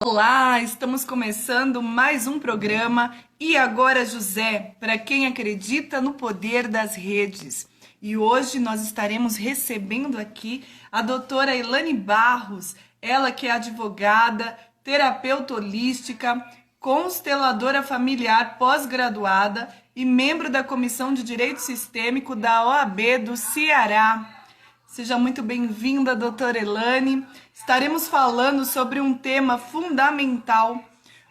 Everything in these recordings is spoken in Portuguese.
Olá, estamos começando mais um programa E Agora José, para quem acredita no poder das redes. E hoje nós estaremos recebendo aqui a doutora Elaine Barros, ela que é advogada, terapeuta holística, consteladora familiar pós-graduada e membro da Comissão de Direito Sistêmico da OAB do Ceará. Seja muito bem-vinda, doutora Elaine. Estaremos falando sobre um tema fundamental,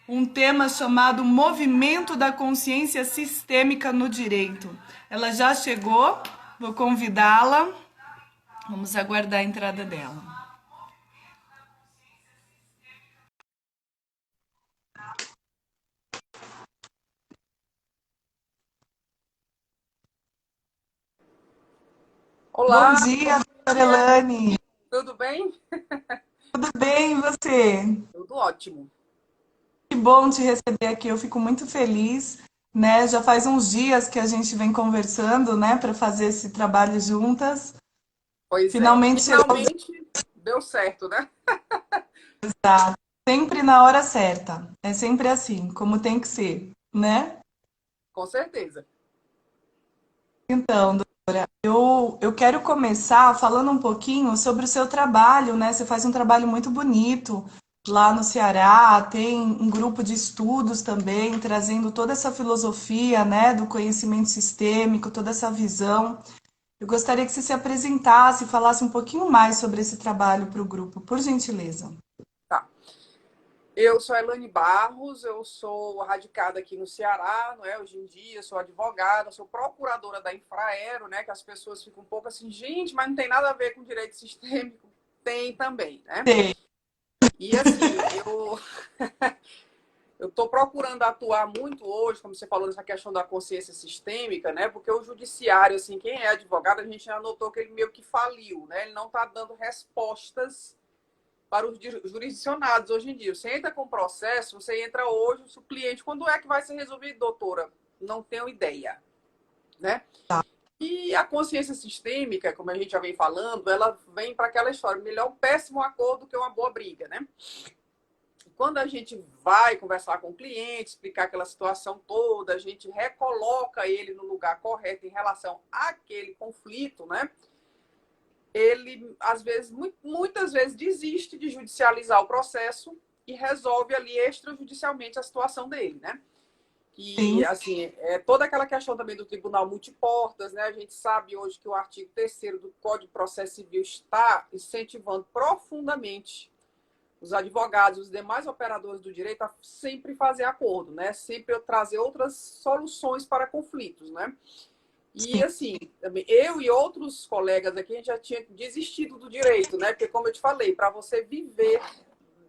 um tema chamado Movimento da Consciência Sistêmica no Direito. Ela já chegou, vou convidá-la. Vamos aguardar a entrada dela. Bom Olá, dia, bom doutora dia, Elaine. tudo bem? Tudo bem, e você? Tudo ótimo. Que bom te receber aqui, eu fico muito feliz, né? Já faz uns dias que a gente vem conversando, né, para fazer esse trabalho juntas. Pois é, Finalmente chegou o dia, finalmente deu certo, né? sempre na hora certa. É sempre assim, como tem que ser, né? Com certeza. Então, eu quero começar falando um pouquinho sobre o seu trabalho, né? Você faz um trabalho muito bonito lá no Ceará, tem um grupo de estudos também, trazendo toda essa filosofia, né, do conhecimento sistêmico, toda essa visão. Eu gostaria que você se apresentasse e falasse um pouquinho mais sobre esse trabalho para o grupo, por gentileza. Tá. Eu sou a Elaine Barros, eu sou radicada aqui no Ceará, não é? Hoje em dia, sou advogada, sou procuradora da Infraero, né? Que as pessoas ficam um pouco assim, gente, mas não tem nada a ver com direito sistêmico. Tem também, né? Sei. E assim, eu estou procurando atuar muito hoje, como você falou, nessa questão da consciência sistêmica, né? Porque o judiciário, assim, quem é advogado, a gente já notou que ele meio que faliu, né? Ele não está dando respostas para os jurisdicionados hoje em dia. Você entra com processo, você entra hoje, o cliente, quando é que vai ser resolvido, doutora? Não tenho ideia, né? E a consciência sistêmica, como a gente já vem falando, ela vem para aquela história, melhor um péssimo acordo que uma boa briga, né? Quando a gente vai conversar com o cliente, explicar aquela situação toda, a gente recoloca ele no lugar correto em relação àquele conflito, né? Ele, às vezes, muitas vezes, desiste de judicializar o processo e resolve ali extrajudicialmente a situação dele, né? E, Sim, assim, toda aquela questão também do tribunal multiportas, né? A gente sabe hoje que o artigo 3º do Código de Processo Civil está incentivando profundamente os advogados, os demais operadores do direito a sempre fazer acordo, né? Sempre trazer outras soluções para conflitos, né? E sim. assim, eu e outros colegas aqui, a gente já tinha desistido do direito, né? Porque, como eu te falei, para você viver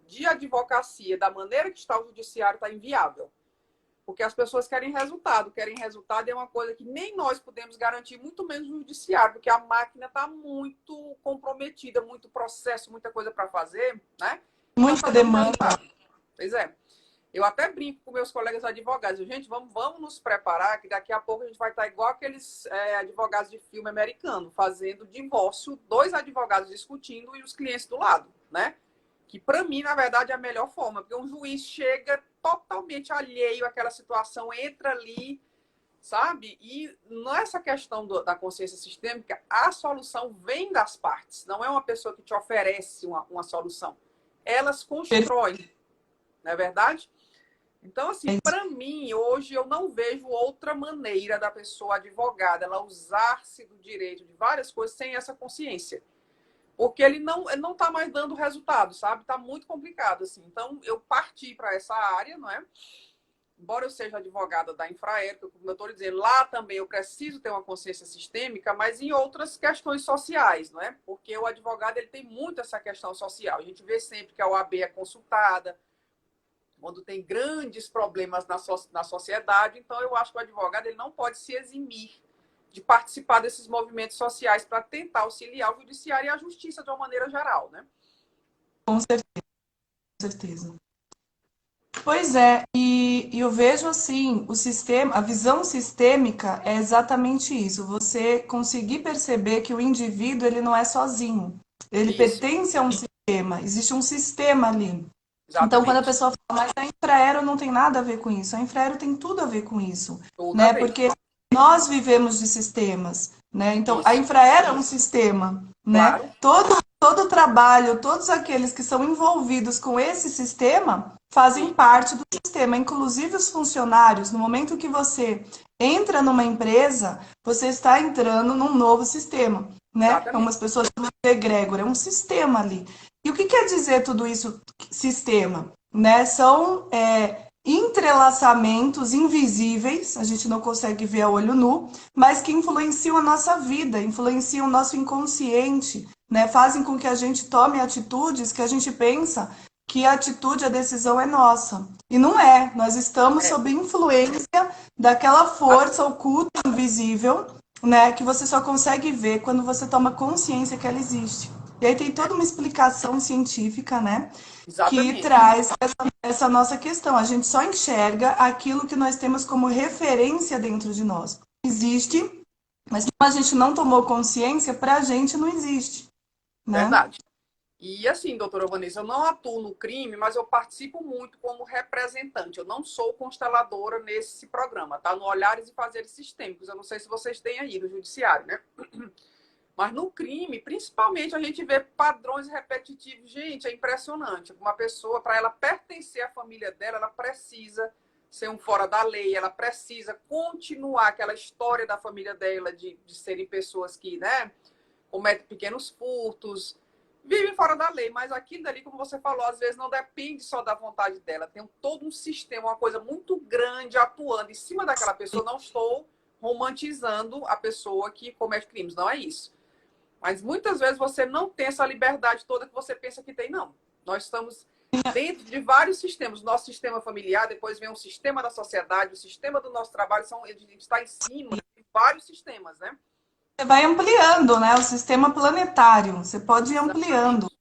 de advocacia da maneira que está o judiciário, está inviável. Porque as pessoas querem resultado é uma coisa que nem nós podemos garantir, muito menos no judiciário, porque a máquina está muito comprometida, muito processo, muita coisa para fazer, né? E não Muita está dando demanda. resultado. Pois é. Eu até brinco com meus colegas advogados. Gente, vamos nos preparar, que daqui a pouco a gente vai estar igual aqueles advogados de filme americano, fazendo divórcio, dois advogados discutindo e os clientes do lado, né? Que para mim, na verdade, é a melhor forma, porque um juiz chega totalmente alheio àquela situação, entra ali, sabe? E nessa questão da consciência sistêmica, a solução vem das partes, não é uma pessoa que te oferece uma solução. Elas constroem, não é verdade? Então, assim, para mim, hoje eu não vejo outra maneira da pessoa advogada ela usar-se do direito de várias coisas sem essa consciência. Porque ele não está mais dando resultado, sabe? Está muito complicado, assim. Então, eu parti para essa área, não é? Embora eu seja advogada da Infraero, como eu estou dizendo, lá também eu preciso ter uma consciência sistêmica, mas em outras questões sociais, não é? Porque o advogado ele tem muito essa questão social. A gente vê sempre que a OAB é consultada, quando tem grandes problemas na sociedade. Então, eu acho que o advogado ele não pode se eximir de participar desses movimentos sociais para tentar auxiliar o judiciário e a justiça de uma maneira geral, né? Com certeza. Pois é, e eu vejo assim, o sistema, a visão sistêmica é exatamente isso, você conseguir perceber que o indivíduo ele não é sozinho, ele Isso, pertence a um sistema, existe um sistema ali. Então, quando a Exatamente. pessoa fala, mas a Infraero não tem nada a ver com isso, a Infraero tem tudo a ver com isso, Tudo a né? ver. Porque nós vivemos de sistemas, né? Então, a Isso, Infraero é um sistema, né? claro. Todo o trabalho, todos aqueles que são envolvidos com esse sistema fazem Sim, parte do sistema, inclusive os funcionários. No momento que você entra numa empresa, você está entrando num novo sistema, né? Como exatamente. as pessoas chamam de egrégora, é um sistema ali. E o que quer dizer tudo isso, sistema? Né? São entrelaçamentos invisíveis, a gente não consegue ver a olho nu, mas que influenciam a nossa vida, influenciam o nosso inconsciente, né? Fazem com que a gente tome atitudes que a gente pensa que a atitude, a decisão é nossa. E não é, nós estamos É, sob influência daquela força exatamente. oculta, invisível, né? Que você só consegue ver quando você toma consciência que ela existe. E aí tem toda uma explicação científica, né? Que Exatamente. traz essa nossa questão. A gente só enxerga aquilo que nós temos como referência dentro de nós. Existe, mas como a gente não tomou consciência, para a gente não existe, né? Verdade. E assim, doutora Vanessa, eu não atuo no crime, mas eu participo muito como representante. Eu não sou consteladora nesse programa, tá? No Olhares e Fazeres Sistêmicos. Eu não sei se vocês têm aí no judiciário, né? Mas no crime, principalmente, a gente vê padrões repetitivos. Gente, é impressionante. Uma pessoa, para ela pertencer à família dela, ela precisa ser um fora da lei, ela precisa continuar aquela história da família dela de serem pessoas que, né, cometem pequenos furtos, vivem fora da lei, mas aquilo dali, como você falou, às vezes não depende só da vontade dela. Tem todo um sistema, uma coisa muito grande atuando em cima daquela pessoa. Não estou romantizando a pessoa que comete crimes, não é isso. Mas muitas vezes você não tem essa liberdade toda que você pensa que tem, não. Nós estamos dentro de vários sistemas. Nosso sistema familiar, depois vem o sistema da sociedade, o sistema do nosso trabalho, a gente está em cima de vários sistemas, né? Você vai ampliando, né? O sistema planetário. Você pode ir ampliando. Exatamente.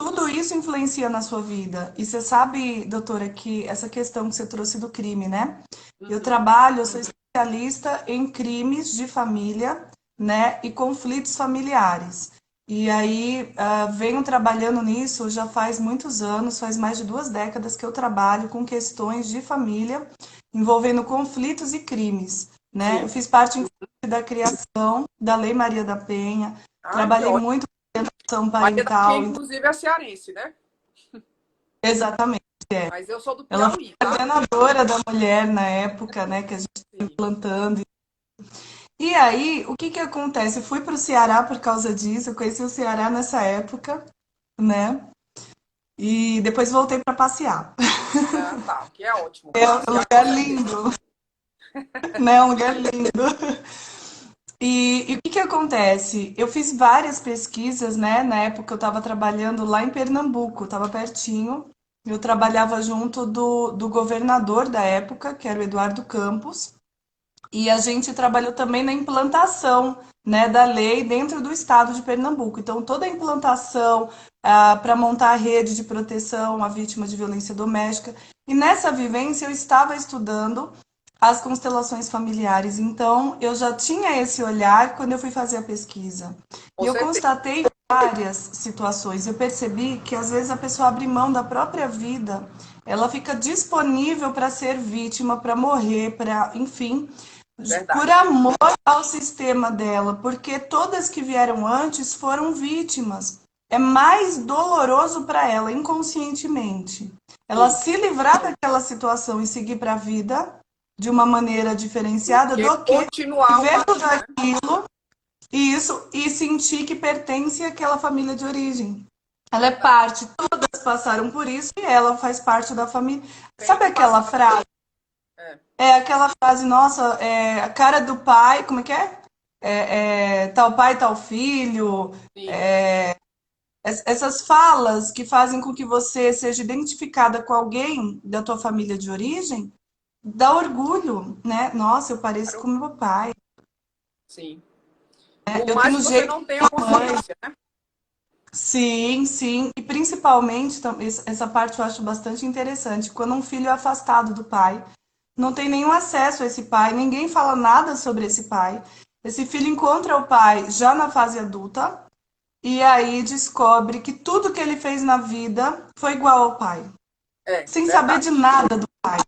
Tudo isso influencia na sua vida. E você sabe, doutora, que essa questão que você trouxe do crime, né? Uhum. Eu sou especialista em crimes de família, né? E conflitos familiares. E aí, venho trabalhando nisso já faz muitos anos, faz mais de 2 décadas que eu trabalho com questões de família envolvendo conflitos e crimes, né? Eu Sim. fiz parte, inclusive, da criação da Lei Maria da Penha, Ai, que trabalhei ótimo. muito com orientação Maria da Penha, parental, inclusive, é cearense, né? exatamente. Mas eu sou do Ela foi Piauí, tá? coordenadora da mulher na época, né, que a gente estava Sim. implantando. E aí, o que que acontece? Eu fui para o Ceará por causa disso, eu conheci o Ceará nessa época, né? E depois voltei para passear. Ah, tá. Que é ótimo. É um Passear com lugar certeza. lindo, né? Um lugar lindo. E o que que acontece? Eu fiz várias pesquisas, né? Na época eu estava trabalhando lá em Pernambuco, estava pertinho. Eu trabalhava junto do governador da época, que era o Eduardo Campos. E a gente trabalhou também na implantação, né, da lei dentro do estado de Pernambuco. Então, toda a implantação para montar a rede de proteção à vítima de violência doméstica. E nessa vivência, eu estava estudando as constelações familiares. Então, eu já tinha esse olhar quando eu fui fazer a pesquisa. E Com eu certeza. constatei várias situações. Eu percebi que às vezes a pessoa abre mão da própria vida, ela fica disponível para ser vítima, para morrer, para, enfim, por Verdade. amor ao sistema dela, porque todas que vieram antes foram vítimas. É mais doloroso para ela, inconscientemente, ela Sim. se livrar daquela situação e seguir para a vida de uma maneira Do diferenciada que do que continuar o viver tudo caminho, né? aquilo e isso e sentir que pertence àquela família de origem. Ela é Verdade. parte, todas passaram por isso e ela faz parte da família. Tem Sabe que aquela passar. frase? É. É aquela frase, nossa, a cara do pai, como é que é? Tal pai, tal filho. Sim. Essas falas que fazem com que você seja identificada com alguém da tua família de origem, dá orgulho, né? Nossa, eu pareço com Claro. meu pai, Sim. né? Por Eu mais tenho que você jeito não tenha de mãe. consciência, né? Sim, sim. E principalmente, essa parte eu acho bastante interessante, quando um filho é afastado do pai, não tem nenhum acesso a esse pai, ninguém fala nada sobre esse pai. Esse filho encontra o pai já na fase adulta e aí descobre que tudo que ele fez na vida foi igual ao pai. sem saber de verdade. nada do pai,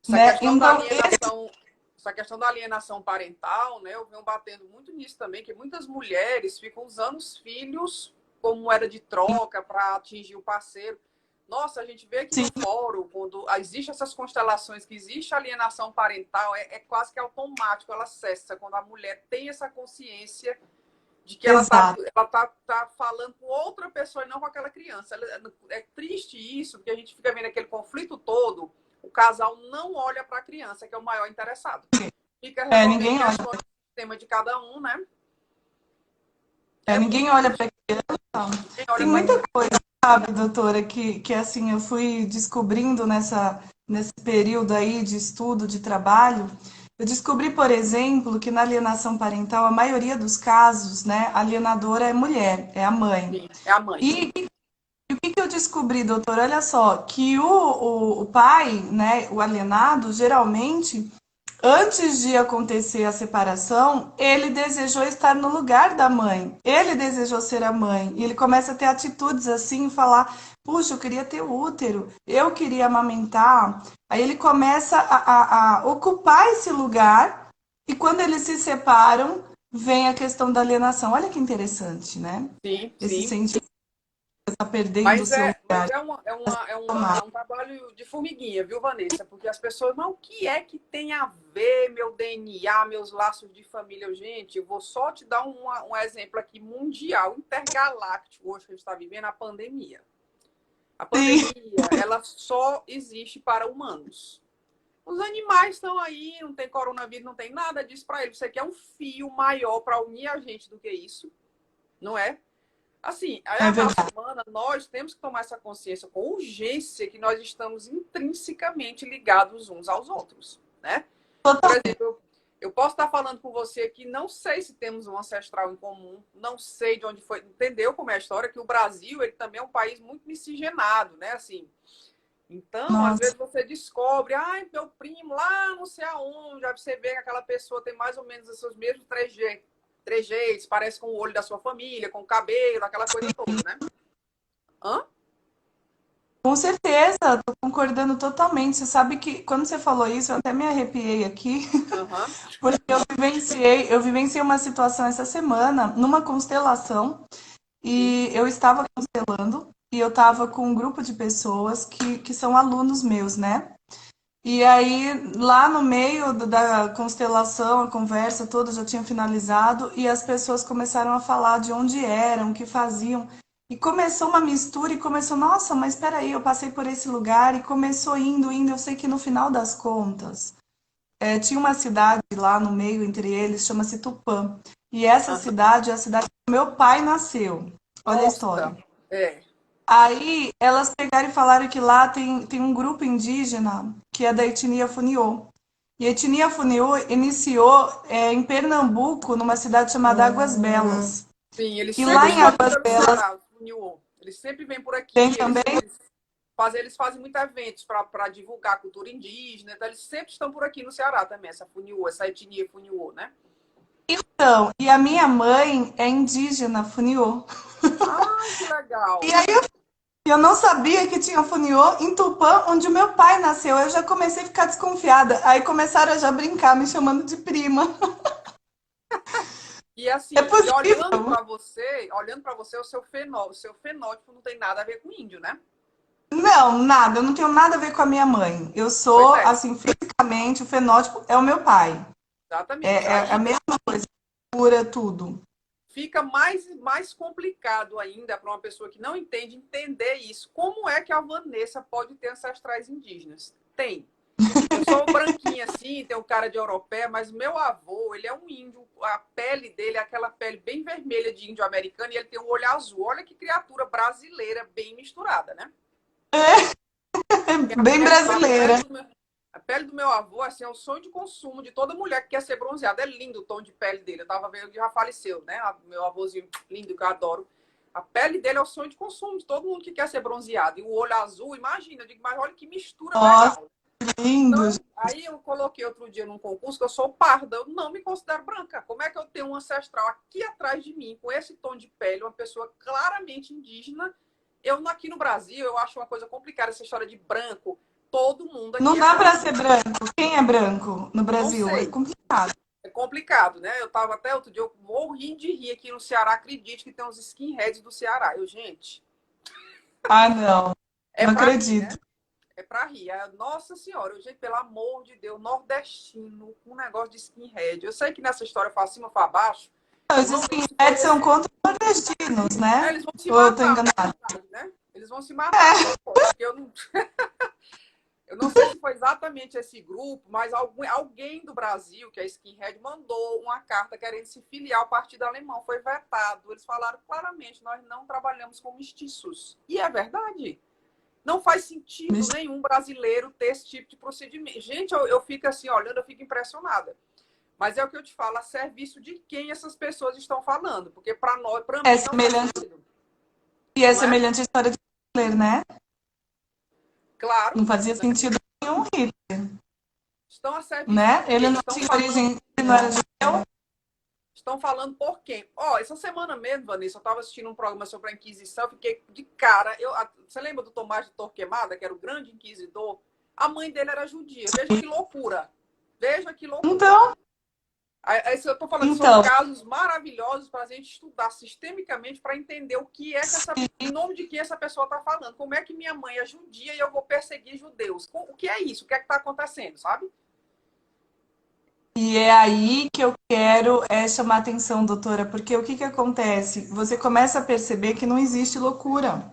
Essa né? questão da Então, alienação, essa questão da alienação parental, né? Eu venho batendo muito nisso também, que muitas mulheres ficam usando os filhos como moeda de troca para atingir o parceiro. Nossa, a gente vê aqui sim, no fórum, quando existem essas constelações, que existe alienação parental, é quase que automático, ela cessa quando a mulher tem essa consciência de que exato. tá falando com outra pessoa e não com aquela criança. É triste isso, porque a gente fica vendo aquele conflito todo, o casal não olha para a criança, que é o maior interessado. Fica resolvendo Ninguém olha, questões do sistema de cada um, né? ninguém Muito olha triste. para criança. Ninguém Tem olha para muita criança. coisa, sabe, doutora, que assim, eu fui descobrindo nesse período aí de estudo, de trabalho. Eu descobri, por exemplo, que na alienação parental, a maioria dos casos, né, a alienadora é mulher, é a mãe. Sim, é a mãe. E o que que eu descobri, doutor? Olha só, que o pai, né, o alienado, geralmente, antes de acontecer a separação, ele desejou estar no lugar da mãe. Ele desejou ser a mãe. E ele começa a ter atitudes assim, falar: puxa, eu queria ter útero, eu queria amamentar. Aí ele começa a ocupar esse lugar. E quando eles se separam, vem a questão da alienação. Olha que interessante, né? Sim, Esse sim. sentimento de estar perdendo o seu Mas lugar. é um trabalho de formiguinha, viu, Vanessa? Porque as pessoas, mas o que é que tem a ver meu DNA, meus laços de família? Gente, eu vou só te dar um exemplo aqui mundial, intergaláctico, hoje que a gente está vivendo a pandemia. A Sim, pandemia, ela só existe para humanos. Os animais estão aí, não tem coronavírus, não tem nada disso para eles. Você quer um fio maior para unir a gente do que isso, não é? Assim, é a raça verdade. humana, nós temos que tomar essa consciência com urgência que nós estamos intrinsecamente ligados uns aos outros, né? Por Total. exemplo, eu posso estar falando com você aqui, não sei se temos um ancestral em comum, não sei de onde foi, entendeu como é a história, que o Brasil, ele também é um país muito miscigenado, né? Assim, então, às Nossa. vezes você descobre, ai, meu primo lá não sei aonde, aí você vê que aquela pessoa tem mais ou menos os seus mesmos trejeitos, parece com o olho da sua família, com o cabelo, aquela coisa toda, né? Hã? Com certeza, estou concordando totalmente. Você sabe que quando você falou isso, eu até me arrepiei aqui, Aham. porque eu vivenciei uma situação essa semana numa constelação e eu estava constelando e eu estava com um grupo de pessoas que são alunos meus, né? E aí, lá no meio da constelação, a conversa toda já tinha finalizado e as pessoas começaram a falar de onde eram, o que faziam. E começou uma mistura e começou, nossa, mas espera aí, eu passei por esse lugar e começou indo, indo. Eu sei que no final das contas, tinha uma cidade lá no meio entre eles, chama-se Tupã. E essa Aham. cidade é a cidade que meu pai nasceu. Olha a Nossa, história. é. Aí elas pegaram e falaram que lá tem um grupo indígena que é da etnia Funiô. E a etnia Funiô iniciou em Pernambuco, numa cidade chamada Águas Belas. Sim, eles E sempre lá em estão aqui Águas pelo Belas Ceará, o New. Eles sempre vêm por tem aqui, também. eles fazem muitos eventos para divulgar a cultura indígena, então eles sempre estão por aqui no Ceará também, essa Funiô, essa etnia Funiô, né? Então, e a minha mãe é indígena Funiô. Ai, que E legal. aí eu não sabia que tinha Funiô em Tupã, onde o meu pai nasceu. Eu já comecei a ficar desconfiada. Aí começaram a já brincar, me chamando de prima. E É assim, possível? olhando para você, o seu fenótipo não tem nada a ver com índio, né? Não, nada. Eu não tenho nada a ver com a minha mãe. Eu Pois sou, é, assim, fisicamente, o fenótipo é o meu pai. exatamente. É a Aí mesma coisa, cura tudo. fica mais complicado ainda para uma pessoa que não entende entender isso. Como é que a Vanessa pode ter ancestrais indígenas? Tem. Eu sou branquinha assim, tenho cara de europeia, mas meu avô, ele é um índio, a pele dele é aquela pele bem vermelha de índio americano e ele tem um olho azul. Olha que criatura brasileira bem misturada, né? Porque Bem brasileira. a pele do meu avô assim, é o sonho de consumo de toda mulher que quer ser bronzeada. É lindo o tom de pele dele. Eu tava vendo, ele já faleceu, né? Meu avôzinho lindo, que eu adoro. A pele dele é o sonho de consumo de todo mundo que quer ser bronzeado. E o olho azul, imagina, eu digo, mas olha que mistura Nossa, legal. lindo. Então, aí eu coloquei outro dia num concurso que eu sou parda, eu não me considero branca. Como é que eu tenho um ancestral aqui atrás de mim, com esse tom de pele, uma pessoa claramente indígena, Aqui no Brasil, eu acho uma coisa complicada essa história de branco. Todo mundo Não aqui é dá para branco. ser branco. Quem é branco no Não Brasil? É sei. complicado. É complicado, né? Eu tava até outro dia, eu morri de rir aqui no Ceará. Acredite que tem uns skinheads do Ceará. Gente, Ah, não. é Não pra rir, acredito. né? É pra rir. Nossa Senhora, gente, pelo amor de Deus, nordestino, com um negócio de skinhead. Eu sei que nessa história eu faço cima para baixo. Não, Eu os não lembro se foi skinheads são esse. contra os nordestinos, né? Eles vão se Ou eu tô matar, na enganada? verdade, né? Eles vão se matar, só pode. Porque eu não sei se foi exatamente esse grupo, mas alguém do Brasil, que é skinhead, mandou uma carta querendo se filiar ao Partido Alemão. Foi vetado. Eles falaram claramente: nós não trabalhamos com mestiços. E é verdade. Não faz sentido nenhum brasileiro ter esse tipo de procedimento. Gente, eu fico assim, olhando, eu fico impressionada. Mas é o que eu te falo, a serviço de quem essas pessoas estão falando. Porque para nós, para É mim, não faz semelhante, sentido. e é Não é? semelhante à história de Hitler, né? Claro. Não fazia sentido nenhum Hitler, Estão a serviço de né? Ele quem? não Estão tinha falando. origem, ele não era judeu. Estão falando por quem? Essa semana mesmo, Vanessa, eu estava assistindo um programa sobre a Inquisição, eu fiquei de cara. Você lembra do Tomás de Torquemada, que era o grande inquisidor? A mãe dele era judia. Veja que loucura. Veja que loucura. Então, Eu estou falando que são então, casos maravilhosos para a gente estudar sistemicamente para entender o que é que em nome de que essa pessoa está falando. Como é que minha mãe é judia e eu vou perseguir judeus? O que é isso? O que é que está acontecendo, sabe? e é aí que eu quero chamar atenção, doutora, porque o que que acontece? Você começa a perceber que não existe loucura.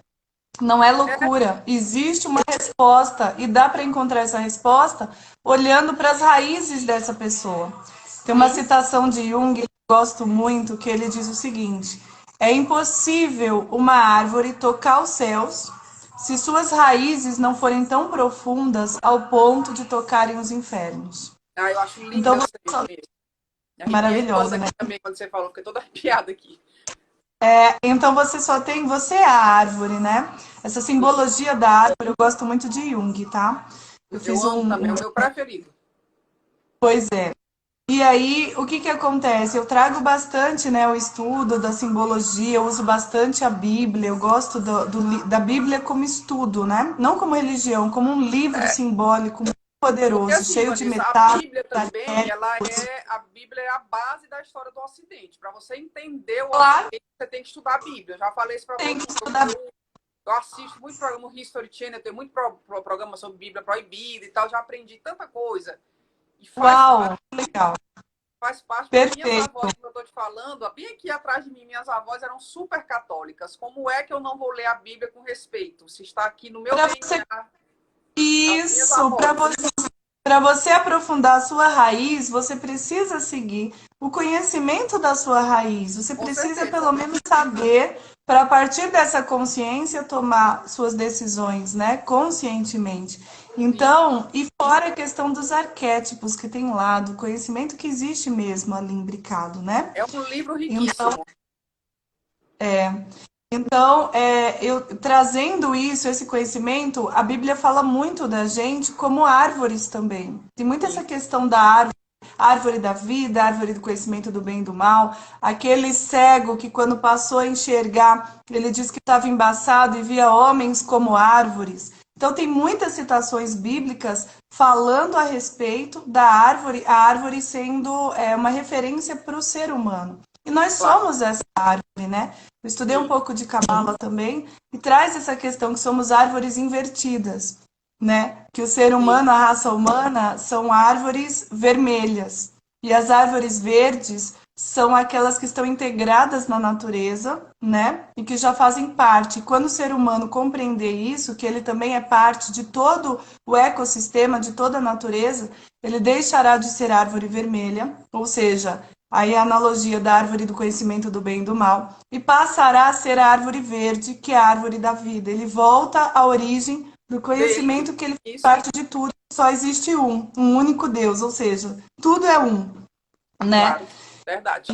Não é loucura. Existe uma resposta e dá para encontrar essa resposta olhando para as raízes dessa pessoa. Tem uma Sim. citação de Jung que eu gosto muito, que ele diz o seguinte: é impossível uma árvore tocar os céus se suas raízes não forem tão profundas ao ponto de tocarem os infernos. Eu acho linda Então, essa aí. Me arrepiei toda maravilhosa, né? aqui também quando você falou, fiquei toda arrepiada aqui. Então você é a árvore, né? Essa Sim. simbologia da árvore, eu gosto muito de Jung, tá? Eu Eu fiz amo também, um, é o meu preferido. pois é. E aí, o que que acontece? Eu trago bastante, né, o estudo da simbologia, eu uso bastante a Bíblia, eu gosto da Bíblia como estudo, né? Não como religião, como um livro simbólico muito Porque poderoso, assim, cheio de Vanessa, metáforas, a Bíblia é a base da história do Ocidente. Para você entender o claro, Ocidente, você tem que estudar a Bíblia. Eu já falei isso para tem todo que mundo. estudar. Eu assisto muito programa History Channel, tem muito programa sobre Bíblia proibida e tal. Já aprendi tanta coisa. E Uau, legal, faz parte, porque minhas perfeito. avós, como eu estou te falando, bem aqui atrás de mim, minhas avós eram super católicas. Como é que eu não vou ler a Bíblia com respeito? Se está aqui no meu Para você, DNA, as minhas isso, avós. para você aprofundar a sua raiz, você precisa seguir o conhecimento da sua raiz. Você Com precisa, certeza. pelo menos, saber, para a partir dessa consciência, tomar suas decisões, né? Conscientemente. Sim. Então, e fora a questão dos arquétipos que tem lá, do conhecimento que existe mesmo ali imbricado, né? É um livro Então, riquíssimo. eu trazendo isso, esse conhecimento, a Bíblia fala muito da gente como árvores também. Tem muito essa Sim. questão da árvore, árvore da vida, árvore do conhecimento do bem e do mal. Aquele cego que, quando passou a enxergar, ele disse que estava embaçado e via homens como árvores. Então, tem muitas citações bíblicas falando a respeito da árvore, a árvore sendo uma referência para o ser humano. E nós Claro. somos essa árvore, né? Eu estudei um Sim. pouco de cabala também e traz essa questão que somos árvores invertidas, né? Que o ser Sim. humano, a raça humana, são árvores vermelhas e as árvores verdes são aquelas que estão integradas na natureza, né? E que já fazem parte. Quando o ser humano compreender isso, que ele também é parte de todo o ecossistema, de toda a natureza, ele deixará de ser árvore vermelha, ou seja, aí a analogia da árvore do conhecimento do bem e do mal, e passará a ser a árvore verde, que é a árvore da vida. Ele volta à origem do Dele. conhecimento que ele faz Isso. parte de tudo. Só existe um único Deus, ou seja, tudo é um, né? Claro. Verdade.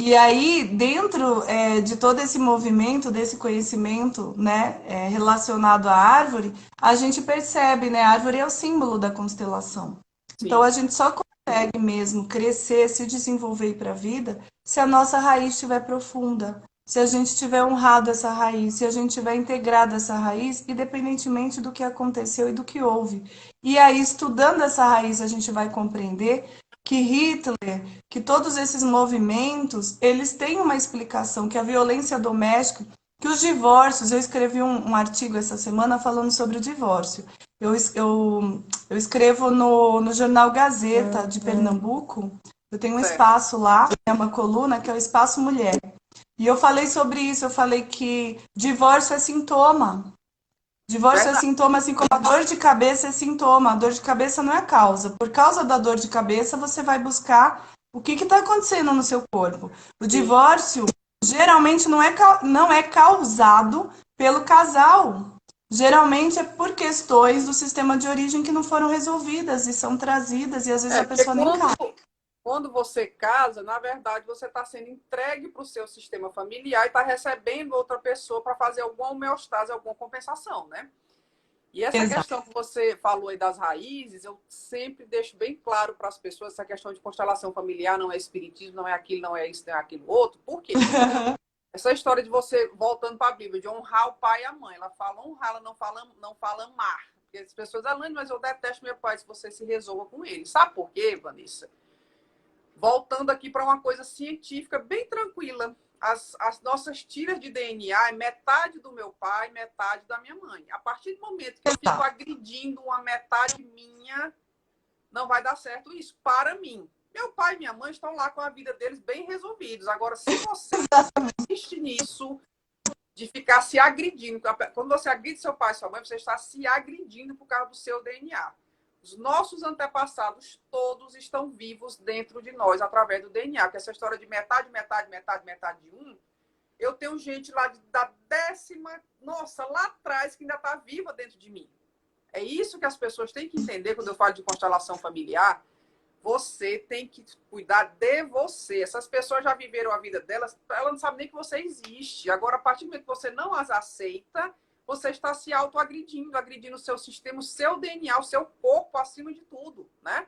E aí, dentro de todo esse movimento, desse conhecimento, né, relacionado à árvore, a gente percebe, né, a árvore é o símbolo da constelação. Então, Sim. a gente só consegue mesmo crescer, se desenvolver para a vida, se a nossa raiz estiver profunda, se a gente tiver honrado essa raiz, se a gente tiver integrado essa raiz, independentemente do que aconteceu e do que houve. E aí, estudando essa raiz, a gente vai compreender que Hitler, que todos esses movimentos, eles têm uma explicação, que a violência doméstica, que os divórcios, eu escrevi um artigo essa semana falando sobre o divórcio. Eu escrevo no jornal Gazeta de Pernambuco, eu tenho um Certo. espaço lá, é uma coluna que é o Espaço Mulher. E eu falei sobre isso, eu falei que divórcio é sintoma. Divórcio é Verdade. sintoma, assim como a dor de cabeça é sintoma. A dor de cabeça não é causa. Por causa da dor de cabeça, você vai buscar o que está acontecendo no seu corpo. O Sim. divórcio geralmente não é causado pelo casal. Geralmente é por questões do sistema de origem que não foram resolvidas e são trazidas, e às vezes a Porque pessoa nem cai. quando você casa, na verdade, você está sendo entregue para o seu sistema familiar e está recebendo outra pessoa para fazer alguma homeostase, alguma compensação, né? E essa Exato. questão que você falou aí das raízes, eu sempre deixo bem claro para as pessoas essa questão de constelação familiar não é espiritismo, não é aquilo, não é isso, não é aquilo outro. Por quê? Essa história de você, voltando para a Bíblia, de honrar o pai e a mãe. Ela fala honrar, ela não fala amar. Porque as pessoas, Alane, mas eu detesto meu pai se você se resolva com ele. Sabe por quê, Vanessa? Voltando aqui para uma coisa científica bem tranquila. As nossas tiras de DNA é metade do meu pai, metade da minha mãe. A partir do momento que eu fico agredindo uma metade minha, não vai dar certo isso para mim. Meu pai e minha mãe estão lá com a vida deles bem resolvidos. Agora, se você insiste nisso, de ficar se agredindo, quando você agride seu pai e sua mãe, você está se agredindo por causa do seu DNA. Os nossos antepassados todos estão vivos dentro de nós através do DNA, que essa história de metade, metade, metade, metade de um, eu tenho gente lá da décima, nossa, lá atrás, que ainda está viva dentro de mim. É isso que as pessoas têm que entender quando eu falo de constelação familiar. Você tem que cuidar de você. Essas pessoas já viveram a vida delas, elas não sabem nem que você existe. Agora, a partir do momento que você não as aceita, você está se autoagredindo, agredindo o seu sistema, o seu DNA, o seu corpo acima de tudo, né?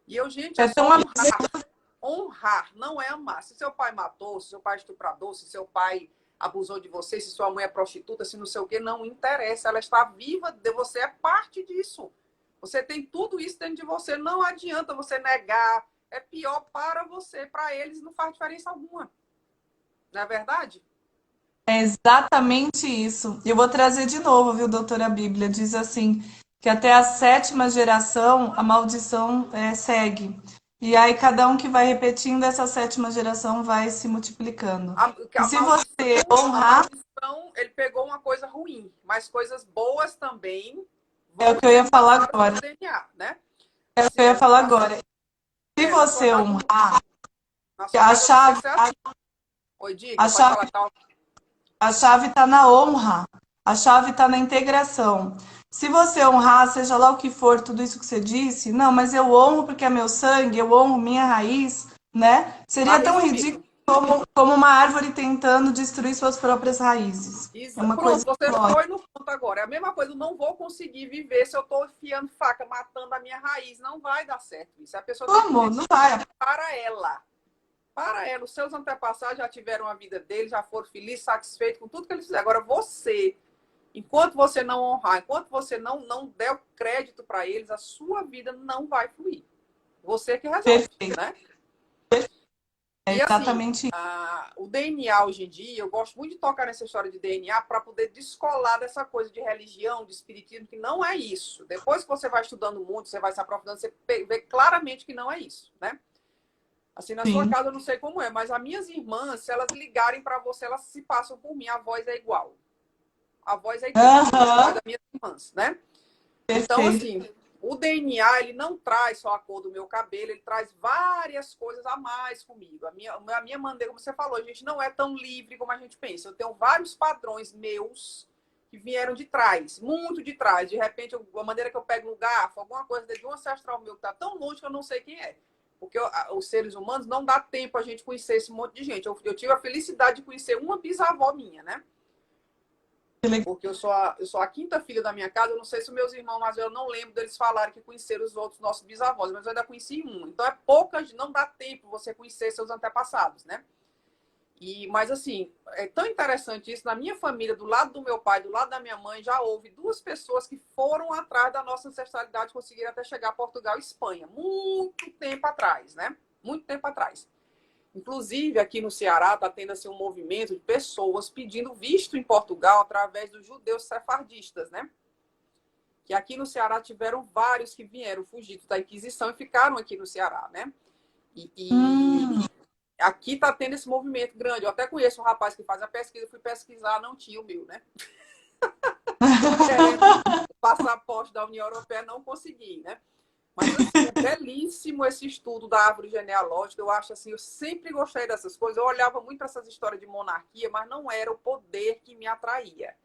E eu, gente, é É só tão honrar. Honrar, não é amar. Se seu pai matou, se seu pai é estuprador, se seu pai abusou de você, se sua mãe é prostituta, se não sei o quê, não interessa. Ela está viva, você é parte disso. Você tem tudo isso dentro de você. Não adianta você negar. É pior para você. Para eles não faz diferença alguma. Não é verdade? É exatamente isso. Eu vou trazer de novo, viu, doutora Bíblia? Diz assim, que até a sétima geração a maldição segue. E aí cada um que vai repetindo, essa sétima geração vai se multiplicando. A, E a se você maldição, a honrar, maldição, ele pegou uma coisa ruim, mas coisas boas também é o vão que eu ia sendo falar passadas agora. pelo DNA, né? É o que eu Assim, ia falar agora. Se na sua você casa, honrar, na sua a casa eu não sei chave, se é assim. Oi, a diga, pode chave falar, tá? A chave está na honra, a chave está na integração. Se você honrar, seja lá o que for, tudo isso que você disse, não, mas eu honro porque é meu sangue, eu honro minha raiz, né? Tá Seria tão ridículo resolvido. como uma árvore tentando destruir suas próprias raízes. É uma coisa Pronto, você lógica. foi no ponto agora. É a mesma coisa, eu não vou conseguir viver se eu estou enfiando faca, matando a minha raiz. Não vai dar certo isso. A pessoa tem que Como? entender Não vai. para ela. Para ela, os seus antepassados já tiveram a vida deles, já foram felizes, satisfeitos com tudo que eles fizeram. Agora você, enquanto você não honrar, enquanto você não der o crédito para eles, a sua vida não vai fluir. Você que resolve, Perfeito. né? É E assim, exatamente isso. o DNA hoje em dia, eu gosto muito de tocar nessa história de DNA para poder descolar dessa coisa de religião, de espiritismo, que não é isso. Depois que você vai estudando muito, você vai se aprofundando, você vê claramente que não é isso, né? Assim, na sua Sim. casa eu não sei como é, mas as minhas irmãs, se elas ligarem para você, elas se passam por mim, a voz é igual. A voz é idêntica, a voz Aham, das minhas irmãs, né? Então, perfeito. assim, o DNA, ele não traz só a cor do meu cabelo, ele traz várias coisas a mais comigo. A minha maneira, como você falou, a gente não é tão livre como a gente pensa. Eu tenho vários padrões meus que vieram de trás, muito de trás. De repente, a maneira que eu pego no garfo, alguma coisa de um ancestral meu que está tão longe que eu não sei quem é. Porque os seres humanos não dá tempo a gente conhecer esse monte de gente. Eu tive a felicidade de conhecer uma bisavó minha, né? Porque eu sou a quinta filha da minha casa. Eu não sei se os meus irmãos, mas eu não lembro deles falarem que conheceram os outros nossos bisavós, mas eu ainda conheci um. Então é pouca, não dá tempo você conhecer seus antepassados, né? Mas assim, é tão interessante isso. Na minha família, do lado do meu pai, do lado da minha mãe, já houve duas pessoas que foram atrás da nossa ancestralidade, conseguiram até chegar a Portugal e Espanha. Muito tempo atrás, né? Muito tempo atrás. Inclusive, aqui no Ceará está tendo assim, um movimento de pessoas pedindo visto em Portugal através dos judeus sefardistas, né? Que aqui no Ceará tiveram vários que vieram fugidos da Inquisição e ficaram aqui no Ceará, né? E aqui está tendo esse movimento grande. Eu até conheço um rapaz que faz a pesquisa, fui pesquisar, não tinha o meu, né? Passaporte da União Europeia, não consegui, né? Mas, assim, é belíssimo esse estudo da árvore genealógica. Eu acho assim, eu sempre gostei dessas coisas. Eu olhava muito para essas histórias de monarquia, mas não era o poder que me atraía.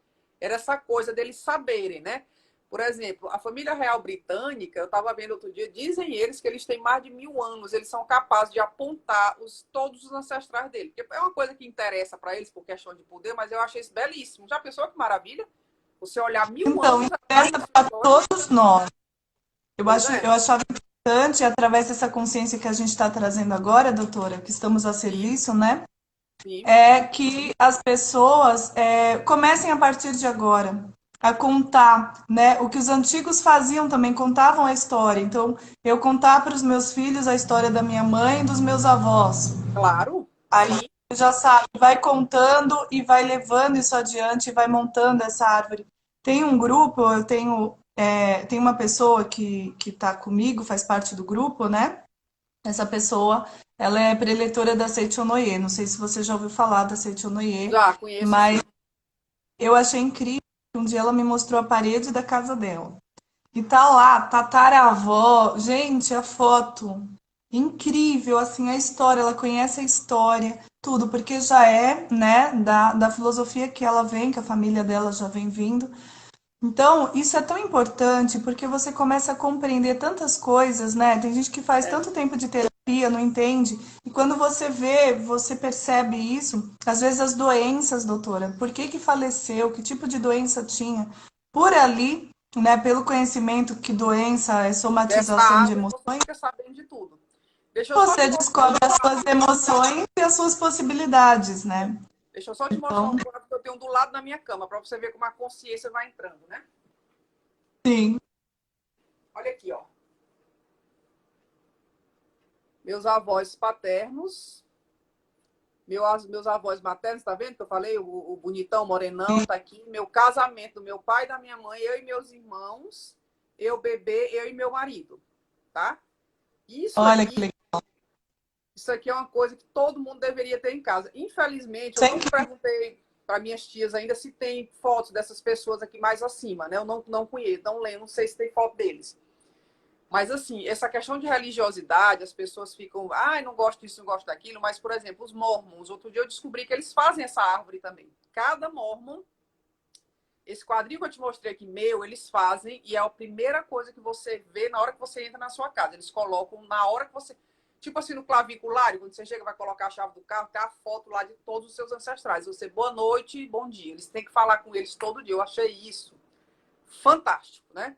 Era essa coisa deles saberem, né? Por exemplo, a família real britânica, eu estava vendo outro dia, dizem eles que eles têm mais de 1000 anos, eles são capazes de apontar todos os ancestrais dele. Porque é uma coisa que interessa para eles por questão de poder, mas eu achei isso belíssimo. Já pensou que maravilha? Você olhar 1000 Então, anos atrás da interessa sua para história. todos nós. Pois é. Eu achava importante, através dessa consciência que a gente está trazendo agora, doutora, que estamos a Sim, serviço, né? sim. É que as pessoas comecem a partir de agora a contar, né? O que os antigos faziam também, contavam a história. Então, eu contar para os meus filhos a história da minha mãe e dos meus avós. Claro, Aí sim, já sabe, vai contando e vai levando isso adiante, e vai montando essa árvore. Tem um grupo, tem uma pessoa que está comigo, faz parte do grupo, né? Essa pessoa, ela é preletora da Seichonoye. Não sei se você já ouviu falar da Seichonoye, já conheço, mas sim. eu achei incrível. Um dia ela me mostrou a parede da casa dela. E tá lá, tataravó. Gente, a foto. Incrível, assim, a história. Ela conhece a história, tudo, porque já é, né, da filosofia que ela vem, que a família dela já vem vindo. Então, isso é tão importante porque você começa a compreender tantas coisas, né? Tem gente que faz É, tanto tempo de terapia, não entende. E quando você vê, você percebe isso. Às vezes as doenças, doutora, por que que faleceu, que tipo de doença tinha? Por ali, né, pelo conhecimento que doença é dessa somatização de árvore você emoções, fica sabendo de tudo. Deixa eu só te você mostrar descobre um as quadro. suas emoções e as suas possibilidades, né? Deixa eu só te mostrar Então, um quadro que eu tenho do lado da minha cama, para você ver como a consciência vai entrando, né? sim. Olha aqui, ó. Meus avós paternos, meus avós maternos, tá vendo que eu falei? O bonitão, morenão, tá aqui. Meu casamento do meu pai e da minha mãe, eu e meus irmãos, eu bebê, eu e meu marido, tá? Isso Olha que aqui legal. Isso aqui é uma coisa que todo mundo deveria ter em casa. Infelizmente, eu não Sempre perguntei para minhas tias ainda se tem fotos dessas pessoas aqui mais acima, né? Eu não conheço, não lembro, não sei se tem foto deles. Mas, assim, essa questão de religiosidade, as pessoas ficam, não gosto disso, não gosto daquilo, mas, por exemplo, os mormons, outro dia eu descobri que eles fazem essa árvore também. Cada mormon, esse quadrinho que eu te mostrei aqui, eles fazem, e é a primeira coisa que você vê na hora que você entra na sua casa. Eles colocam na hora que você. Tipo assim, no claviculário, quando você chega vai colocar a chave do carro, tem a foto lá de todos os seus ancestrais. Você, boa noite, bom dia. Eles têm que falar com eles todo dia. Eu achei isso fantástico, né?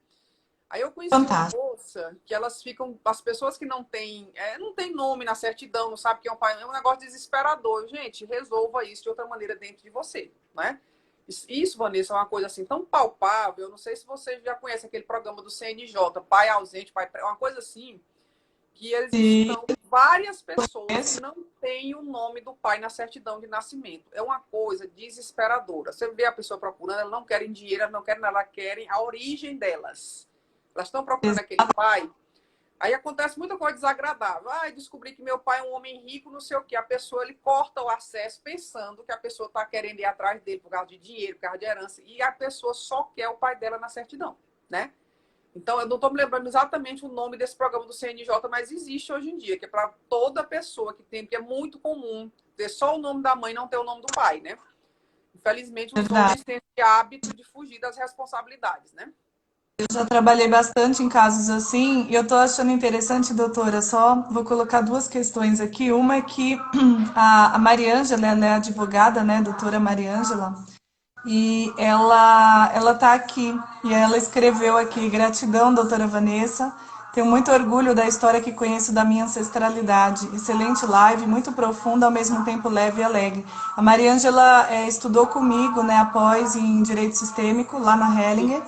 Aí eu conheci uma fantástico. moça que elas ficam. As pessoas que não tem nome na certidão, não sabe quem é o pai, é um negócio desesperador. Gente, resolva isso de outra maneira dentro de você, né? Isso, Vanessa, é uma coisa assim tão palpável. Eu não sei se você já conhece aquele programa do CNJ, pai ausente, pai. É uma coisa assim que eles Sim, estão várias pessoas que conheço. não têm o nome do pai na certidão de nascimento. É uma coisa desesperadora. Você vê a pessoa procurando, elas não querem dinheiro, elas não querem nada, elas querem a origem delas. Elas estão procurando aquele pai. Aí acontece muita coisa desagradável. Descobri que meu pai é um homem rico, não sei o quê. A pessoa, ele corta o acesso pensando que a pessoa está querendo ir atrás dele por causa de dinheiro, por causa de herança. E a pessoa só quer o pai dela na certidão, né? Então, eu não estou me lembrando exatamente o nome desse programa do CNJ, mas existe hoje em dia, que é para toda pessoa que tem, porque é muito comum ter só o nome da mãe e não ter o nome do pai, né? Infelizmente, os Verdade. homens têm esse hábito de fugir das responsabilidades, né? Eu já trabalhei bastante em casos assim, e eu tô achando interessante, doutora, só vou colocar duas questões aqui. Uma é que a Mariângela, ela é advogada, né, doutora Mariângela, e ela tá aqui, e ela escreveu aqui, gratidão, doutora Vanessa, Tenho muito orgulho da história que conheço da minha ancestralidade. Excelente live, muito profunda, ao mesmo tempo leve e alegre. A Mariângela estudou comigo, né, após em Direito Sistêmico, lá na Sim. Hellinger.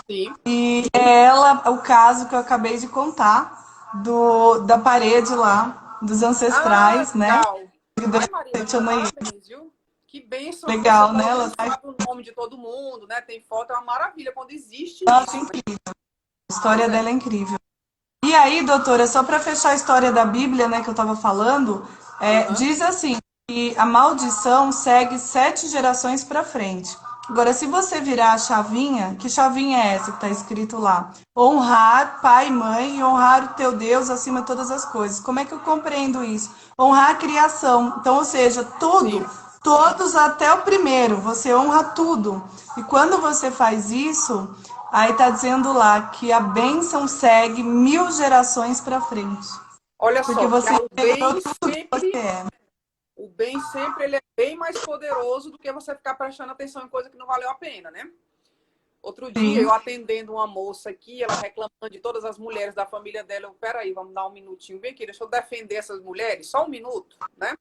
Sim. E é ela o caso que eu acabei de contar, da parede lá, dos Ah, ancestrais, né? legal. Ai, Mariângela, parabéns, viu? Que bênção que você Legal, né? pelo Ela menos tá sabe o nome de todo mundo, né? Tem foto, é uma maravilha quando existe nossa, isso. incrível. A Pois história é. dela é incrível. E aí, doutora, só para fechar a história da Bíblia, né, que eu estava falando, Aham. diz assim, que a maldição segue 7 gerações para frente. Agora, se você virar a chavinha, que chavinha é essa que está escrito lá? Honrar pai e mãe e honrar o teu Deus acima de todas as coisas. Como é que eu compreendo isso? Honrar a criação. Então, ou seja, tudo, Sim. todos até o primeiro, você honra tudo. E quando você faz isso, aí está dizendo lá que a bênção segue 1000 gerações para frente. Olha Porque só, que você o lembrou bem tudo que você sempre, é. o bem sempre ele é bem mais poderoso do que você ficar prestando atenção em coisa que não valeu a pena, né? Outro dia, Sim, eu atendendo uma moça aqui, ela reclamando de todas as mulheres da família dela. Eu, peraí, vamos dar um minutinho bem aqui, deixa eu defender essas mulheres, só um minuto, né?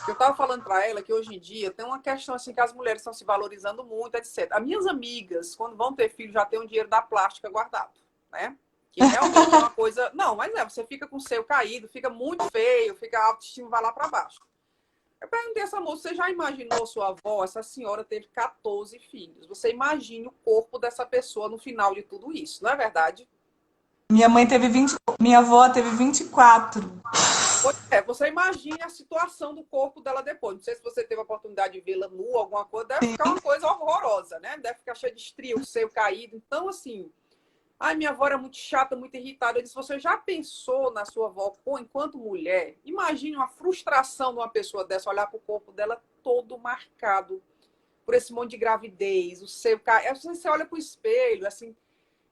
Eu estava falando para ela que hoje em dia tem uma questão assim que as mulheres estão se valorizando muito, etc. As minhas amigas, quando vão ter filho, já tem um dinheiro da plástica guardado, né? Que realmente é uma coisa. Não, mas você fica com o seio caído, fica muito feio, fica a autoestima vai lá para baixo. Eu perguntei a essa moça, você já imaginou sua avó? Essa senhora teve 14 filhos. Você imagine o corpo dessa pessoa no final de tudo isso, não é verdade? minha mãe teve 20, minha avó teve 24. Pois é, você imagine a situação do corpo dela depois. Não sei se você teve a oportunidade de vê-la nua, alguma coisa, deve ficar uma coisa horrorosa, né? Deve ficar cheia de estria, o seio caído. Então, assim, ai, minha avó era muito chata, muito irritada. Eu disse, você já pensou na sua avó enquanto mulher? Imagine uma frustração de uma pessoa dessa, olhar para o corpo dela todo marcado por esse monte de gravidez, o seio caído. Você olha para o espelho, assim,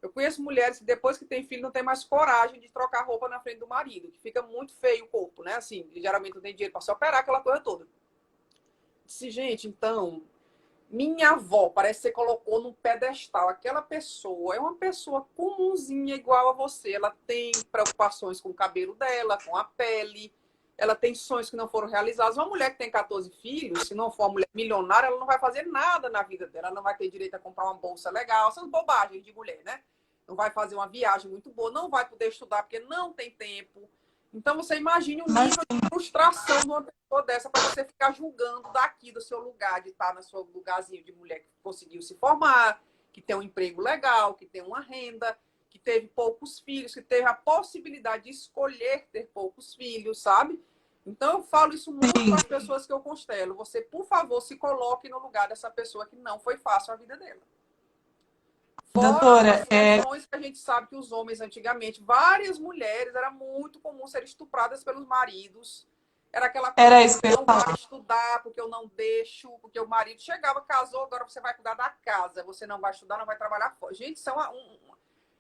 eu conheço mulheres que depois que tem filho não tem mais coragem de trocar roupa na frente do marido, que fica muito feio o corpo, né? Assim, geralmente não tem dinheiro para se operar, aquela coisa toda. Disse, gente, então, minha avó parece que você colocou num pedestal. Aquela pessoa é uma pessoa comunzinha igual a você. Ela tem preocupações com o cabelo dela, com a pele. Ela tem sonhos que não foram realizados. Uma mulher que tem 14 filhos, se não for uma mulher milionária, ela não vai fazer nada na vida dela. Ela não vai ter direito a comprar uma bolsa legal. Essas bobagens de mulher, né? Não vai fazer uma viagem muito boa, não vai poder estudar porque não tem tempo. Então você imagine o Mas nível de frustração de uma pessoa dessa para você ficar julgando daqui do seu lugar, de estar no seu lugarzinho de mulher que conseguiu se formar, que tem um emprego legal, que tem uma renda, que teve poucos filhos, que teve a possibilidade de escolher ter poucos filhos, sabe? Então eu falo isso muito para as pessoas que eu constelo. Você, por favor, se coloque no lugar dessa pessoa que não foi fácil a vida dela. Fora doutora, as questões que a gente sabe que os homens antigamente, várias mulheres, era muito comum serem estupradas pelos maridos. Era aquela coisa era de isso que eu ia não vai falar. estudar porque eu não deixo, porque o marido chegava, casou, agora você vai cuidar da casa, você não vai estudar, não vai trabalhar fora. Gente, isso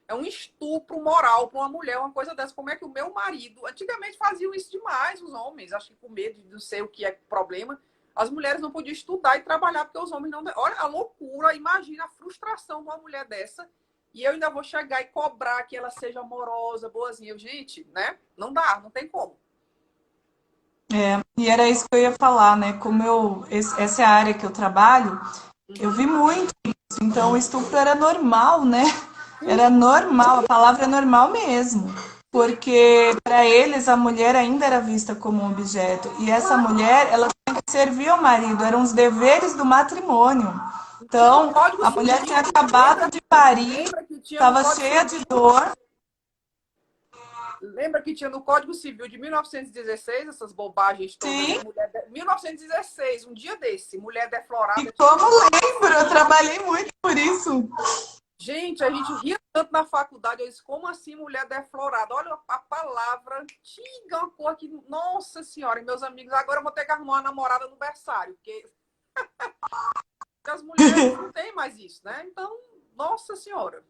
é um estupro moral para uma mulher, uma coisa dessa. Como é que o meu marido... Antigamente faziam isso demais, os homens, acho que com medo de não sei o que é problema. As mulheres não podiam estudar e trabalhar porque os homens não... Olha a loucura, imagina a frustração de uma mulher dessa. E eu ainda vou chegar e cobrar que ela seja amorosa, boazinha. Gente, né? Não dá, não tem como. E era isso que eu ia falar, né? Como essa é a área que eu trabalho, eu vi muito isso. Então, o estupro era normal, né? Era Sim, normal, a palavra é normal mesmo. sim, Porque para eles a mulher ainda era vista como um objeto. E essa claro. mulher, ela tinha que servir ao marido, eram os deveres do matrimônio. Tinha no Então, Código a mulher tinha Civil. acabado de parir, Lembra que tinha no estava Código cheia de Civil? dor. Lembra que tinha no Código Civil de 1916 essas bobagens todas Sim, de mulher. 1916, um dia desse, mulher e deflorada tinha que como tomar. lembro, eu trabalhei muito por isso. Gente, a gente ria tanto na faculdade. Eu disse, como assim mulher deflorada? Olha a palavra antiga, uma cor que. Nossa Senhora, e meus amigos, agora eu vou ter que arrumar uma namorada no berçário, porque as mulheres não têm mais isso, né? Então, Nossa Senhora.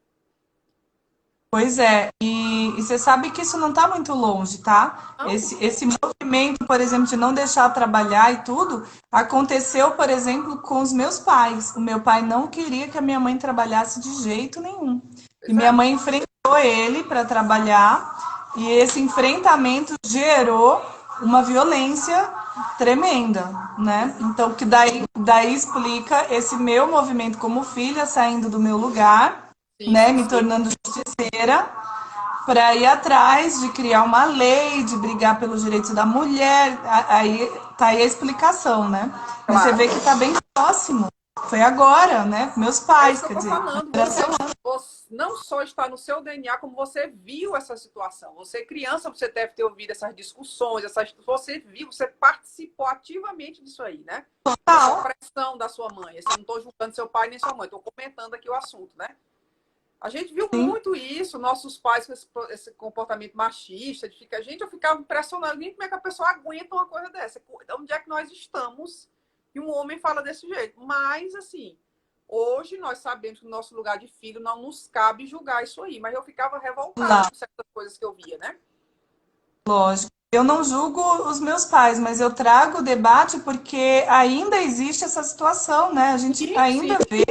Pois é, e você sabe que isso não está muito longe, tá? Não, Esse movimento, por exemplo, de não deixar trabalhar e tudo, aconteceu, por exemplo, com os meus pais. O meu pai não queria que a minha mãe trabalhasse de jeito nenhum. E pois minha é. mãe enfrentou ele para trabalhar e esse enfrentamento gerou uma violência tremenda, né? Então, que daí explica esse meu movimento como filha, saindo do meu lugar, Sim, né? sim, Me sim. tornando justiceira, para ir atrás de criar uma lei, de brigar pelos direitos da mulher. Aí tá aí a explicação, né? Mas você vê Claro. que tá bem próximo. Foi agora, né? Meus É isso pais, que eu quer estou dizer, falando. Você não só está no seu DNA, como você viu essa situação. Você, criança, você deve ter ouvido essas discussões, você viu, você participou ativamente disso aí, né? Dessa total. pressão da sua mãe. Eu não estou julgando seu pai nem sua mãe, estou comentando aqui o assunto, né? A gente viu Sim. muito isso, nossos pais com esse comportamento machista, de ficar, gente, eu ficava impressionada, nem como é que a pessoa aguenta uma coisa dessa. Onde é que nós estamos e um homem fala desse jeito? Mas, assim, hoje nós sabemos que o nosso lugar de filho não nos cabe julgar isso aí, mas eu ficava revoltada Lá, com certas coisas que eu via, né? lógico. Eu não julgo os meus pais, mas eu trago o debate porque ainda existe essa situação, né? A gente Sim, sim. ainda vê,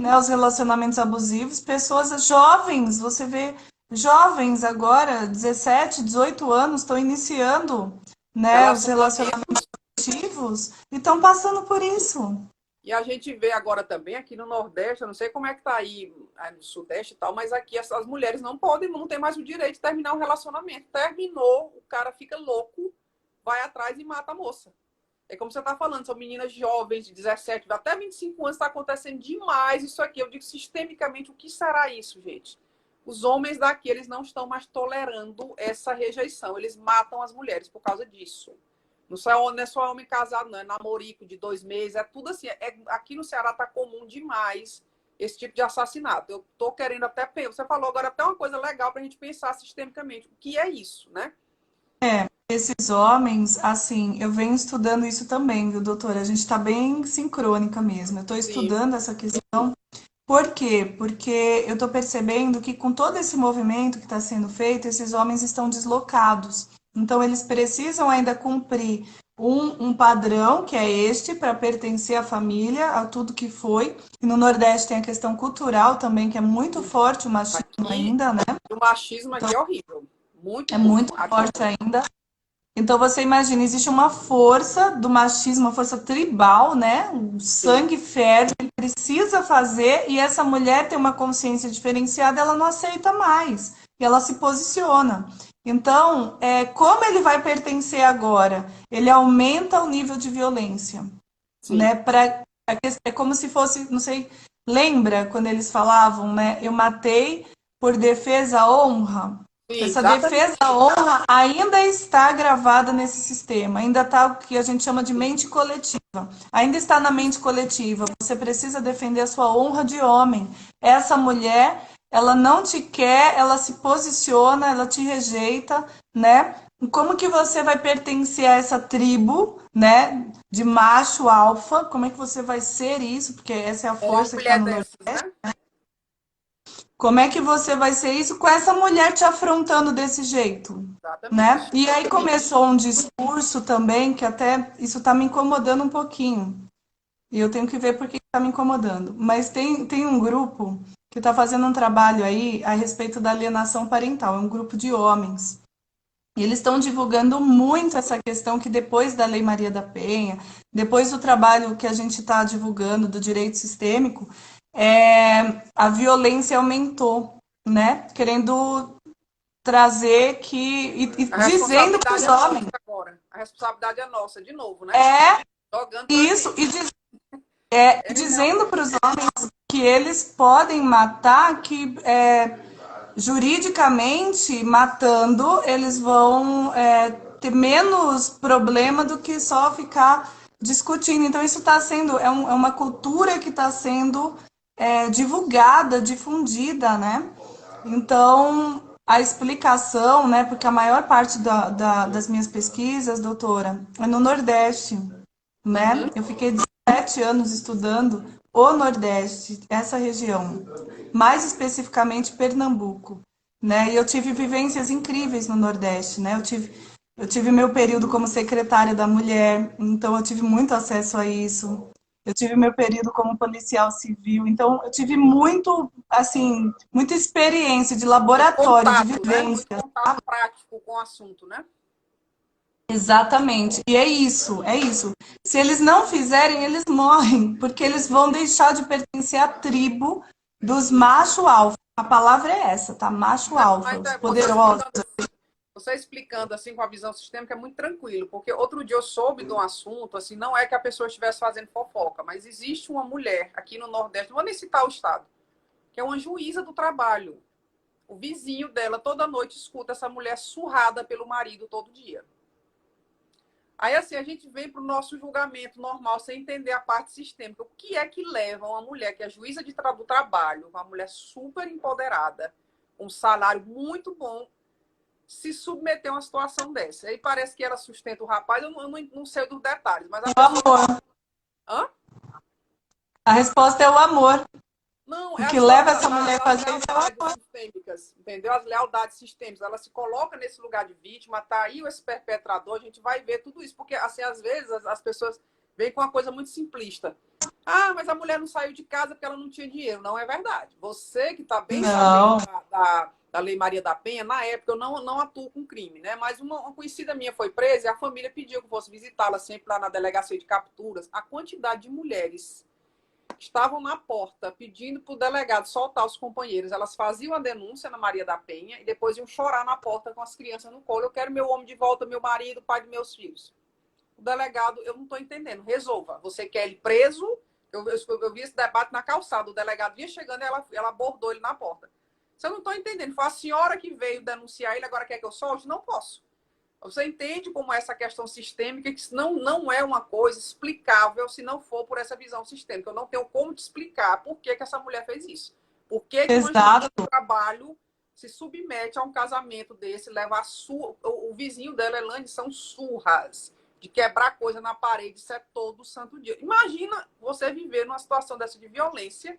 né, os relacionamentos abusivos, pessoas jovens, você vê jovens agora, 17, 18 anos, estão iniciando, né, os Relacionamentos. relacionamentos abusivos e estão passando por isso. E a gente vê agora também aqui no Nordeste, eu não sei como é que tá aí no Sudeste e tal, mas aqui as mulheres não podem, não tem mais o direito de terminar um relacionamento. Terminou, o cara fica louco, vai atrás e mata a moça. É como você está falando, são meninas jovens de 17, até 25 anos, está acontecendo demais isso aqui. Eu digo sistemicamente, o que será isso, gente? Os homens daqui, eles não estão mais tolerando essa rejeição. Eles matam as mulheres por causa disso. Não é só homem casado, não. É namorico de 2 meses. É tudo assim. Aqui no Ceará está comum demais esse tipo de assassinato. Eu estou querendo até... Você falou agora até uma coisa legal para a gente pensar sistemicamente. O que é isso, né? Esses homens, assim, eu venho estudando isso também, viu, doutora? A gente está bem sincrônica mesmo. Eu estou Sim, estudando essa questão. Por quê? Porque eu estou percebendo que com todo esse movimento que está sendo feito, esses homens estão deslocados. Então, eles precisam ainda cumprir um padrão, que é este, para pertencer à família, a tudo que foi. E no Nordeste tem a questão cultural também, que é muito forte o machismo aqui, ainda, né? o machismo aqui é horrível. Muito, É muito muito. Aqui, forte ainda. Então você imagina, existe uma força do machismo, uma força tribal, né? O sim. sangue ferve, ele precisa fazer, e essa mulher tem uma consciência diferenciada, ela não aceita mais, e ela se posiciona. Então, como ele vai pertencer agora? Ele aumenta o nível de violência, Sim. né? É como se fosse, não sei, lembra quando eles falavam, né? Eu matei por defesa à honra. Sim, Essa exatamente. defesa à honra ainda está gravada nesse sistema, ainda está o que a gente chama de mente coletiva. Ainda está na mente coletiva. Você precisa defender a sua honra de homem. Essa mulher, ela não te quer, ela se posiciona, ela te rejeita, né? Como que você vai pertencer a essa tribo, né, de macho alfa? Como é que você vai ser isso? Porque essa é a Uma força que está mulher no dessas, Nordeste. né? Como é que você vai ser isso com essa mulher te afrontando desse jeito, né? Exatamente. E aí começou um discurso também que até isso está me incomodando um pouquinho. E eu tenho que ver por que está me incomodando. Mas tem um grupo que está fazendo um trabalho aí a respeito da alienação parental. É um grupo de homens. E eles estão divulgando muito essa questão que depois da Lei Maria da Penha, depois do trabalho que a gente está divulgando do direito sistêmico, a violência aumentou, né? Querendo trazer e A dizendo para responsabilidade os é nossa homens, agora. A responsabilidade é nossa, de novo, né? é Jogando pra isso, gente. É dizendo realmente. para os homens que eles podem matar, que juridicamente, matando, eles vão ter menos problema do que só ficar discutindo. Então, isso está sendo, é uma cultura que está sendo divulgada, difundida, né? Então, a explicação, né? Porque a maior parte das minhas pesquisas, doutora, é no Nordeste, né? Uhum. Eu fiquei 17 anos estudando o Nordeste, essa região, mais especificamente Pernambuco, né? E eu tive vivências incríveis no Nordeste, né? Eu tive meu período como secretária da mulher, então eu tive muito acesso a isso. Eu tive meu período como policial civil, então eu tive muito, assim, muita experiência de Muito laboratório, de contato, né? Muito vivência. contato prático com o assunto, né? Exatamente. E é isso, é isso. Se eles não fizerem, eles morrem, porque eles vão deixar de pertencer à tribo dos macho alfa. A palavra é essa, tá? Macho Não, alfa, mas os você poderosos. você explicando assim com a visão sistêmica é muito tranquilo, porque outro dia eu soube de um assunto, assim, não é que a pessoa estivesse fazendo fofoca, mas existe uma mulher aqui no Nordeste, não vou nem citar o estado, que é uma juíza do trabalho. O vizinho dela toda noite escuta essa mulher surrada pelo marido todo dia. Aí, assim, a gente vem para o nosso julgamento normal, sem entender a parte sistêmica. O que é que leva uma mulher que é juíza do trabalho, uma mulher super empoderada, um salário muito bom, se submeter a uma situação dessa? Aí parece que ela sustenta o rapaz, eu não sei dos detalhes, mas a O pessoa... amor. Hã? A resposta é o amor. Não, O é que as, leva essa mulher a as fazer isso é o lealdades amor. sistêmicas, entendeu? As lealdades sistêmicas. Ela se coloca nesse lugar de vítima, tá aí esse perpetrador, a gente vai ver tudo isso. Porque, assim, às vezes as pessoas veem com uma coisa muito simplista. Ah, mas a mulher não saiu de casa porque ela não tinha dinheiro. Não é verdade. Você que está bem sabendo Não. da Lei Maria da Penha, na época eu não atuo com crime, né? Mas uma conhecida minha foi presa e a família pediu que eu fosse visitá-la sempre lá na delegacia de capturas. A quantidade de mulheres estavam na porta pedindo para o delegado soltar os companheiros. Elas faziam a denúncia na Maria da Penha e depois iam chorar na porta com as crianças no colo. Eu quero meu homem de volta, meu marido, pai de meus filhos. O delegado, eu não estou entendendo. Resolva. Você quer ele preso? Eu vi esse debate na calçada. O delegado vinha chegando e ela abordou ele na porta. Você não estou entendendo. Foi a senhora que veio denunciar ele, agora quer que eu solte? Não posso. Você entende como é essa questão sistêmica, que não é uma coisa explicável se não for por essa visão sistêmica. Eu não tenho como te explicar por que essa mulher fez isso. Por que uma juíza do trabalho se submete a um casamento desse, leva o vizinho dela, Elane, são surras, de quebrar coisa na parede, isso é todo santo dia. Imagina você viver numa situação dessa de violência,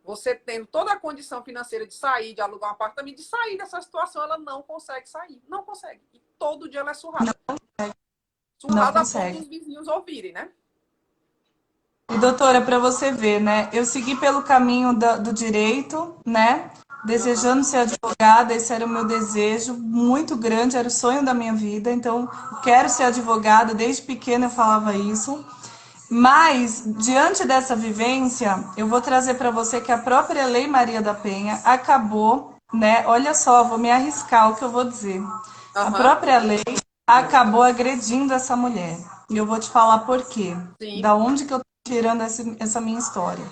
você tendo toda a condição financeira de sair, de alugar um apartamento, de sair dessa situação, ela não consegue sair. Não consegue. E todo dia ela é surrada. Surrada a ponto dos vizinhos ouvirem, né? E, doutora, para você ver, né? Eu segui pelo caminho do direito, né? Desejando ser advogada, esse era o meu desejo muito grande, era o sonho da minha vida. Então, quero ser advogada, desde pequena eu falava isso. Mas, diante dessa vivência, eu vou trazer para você que a própria Lei Maria da Penha acabou, né? Olha só, vou me arriscar o que eu vou dizer. A própria lei acabou agredindo essa mulher. E eu vou te falar por quê. Sim. Da onde que eu tô tirando essa minha história.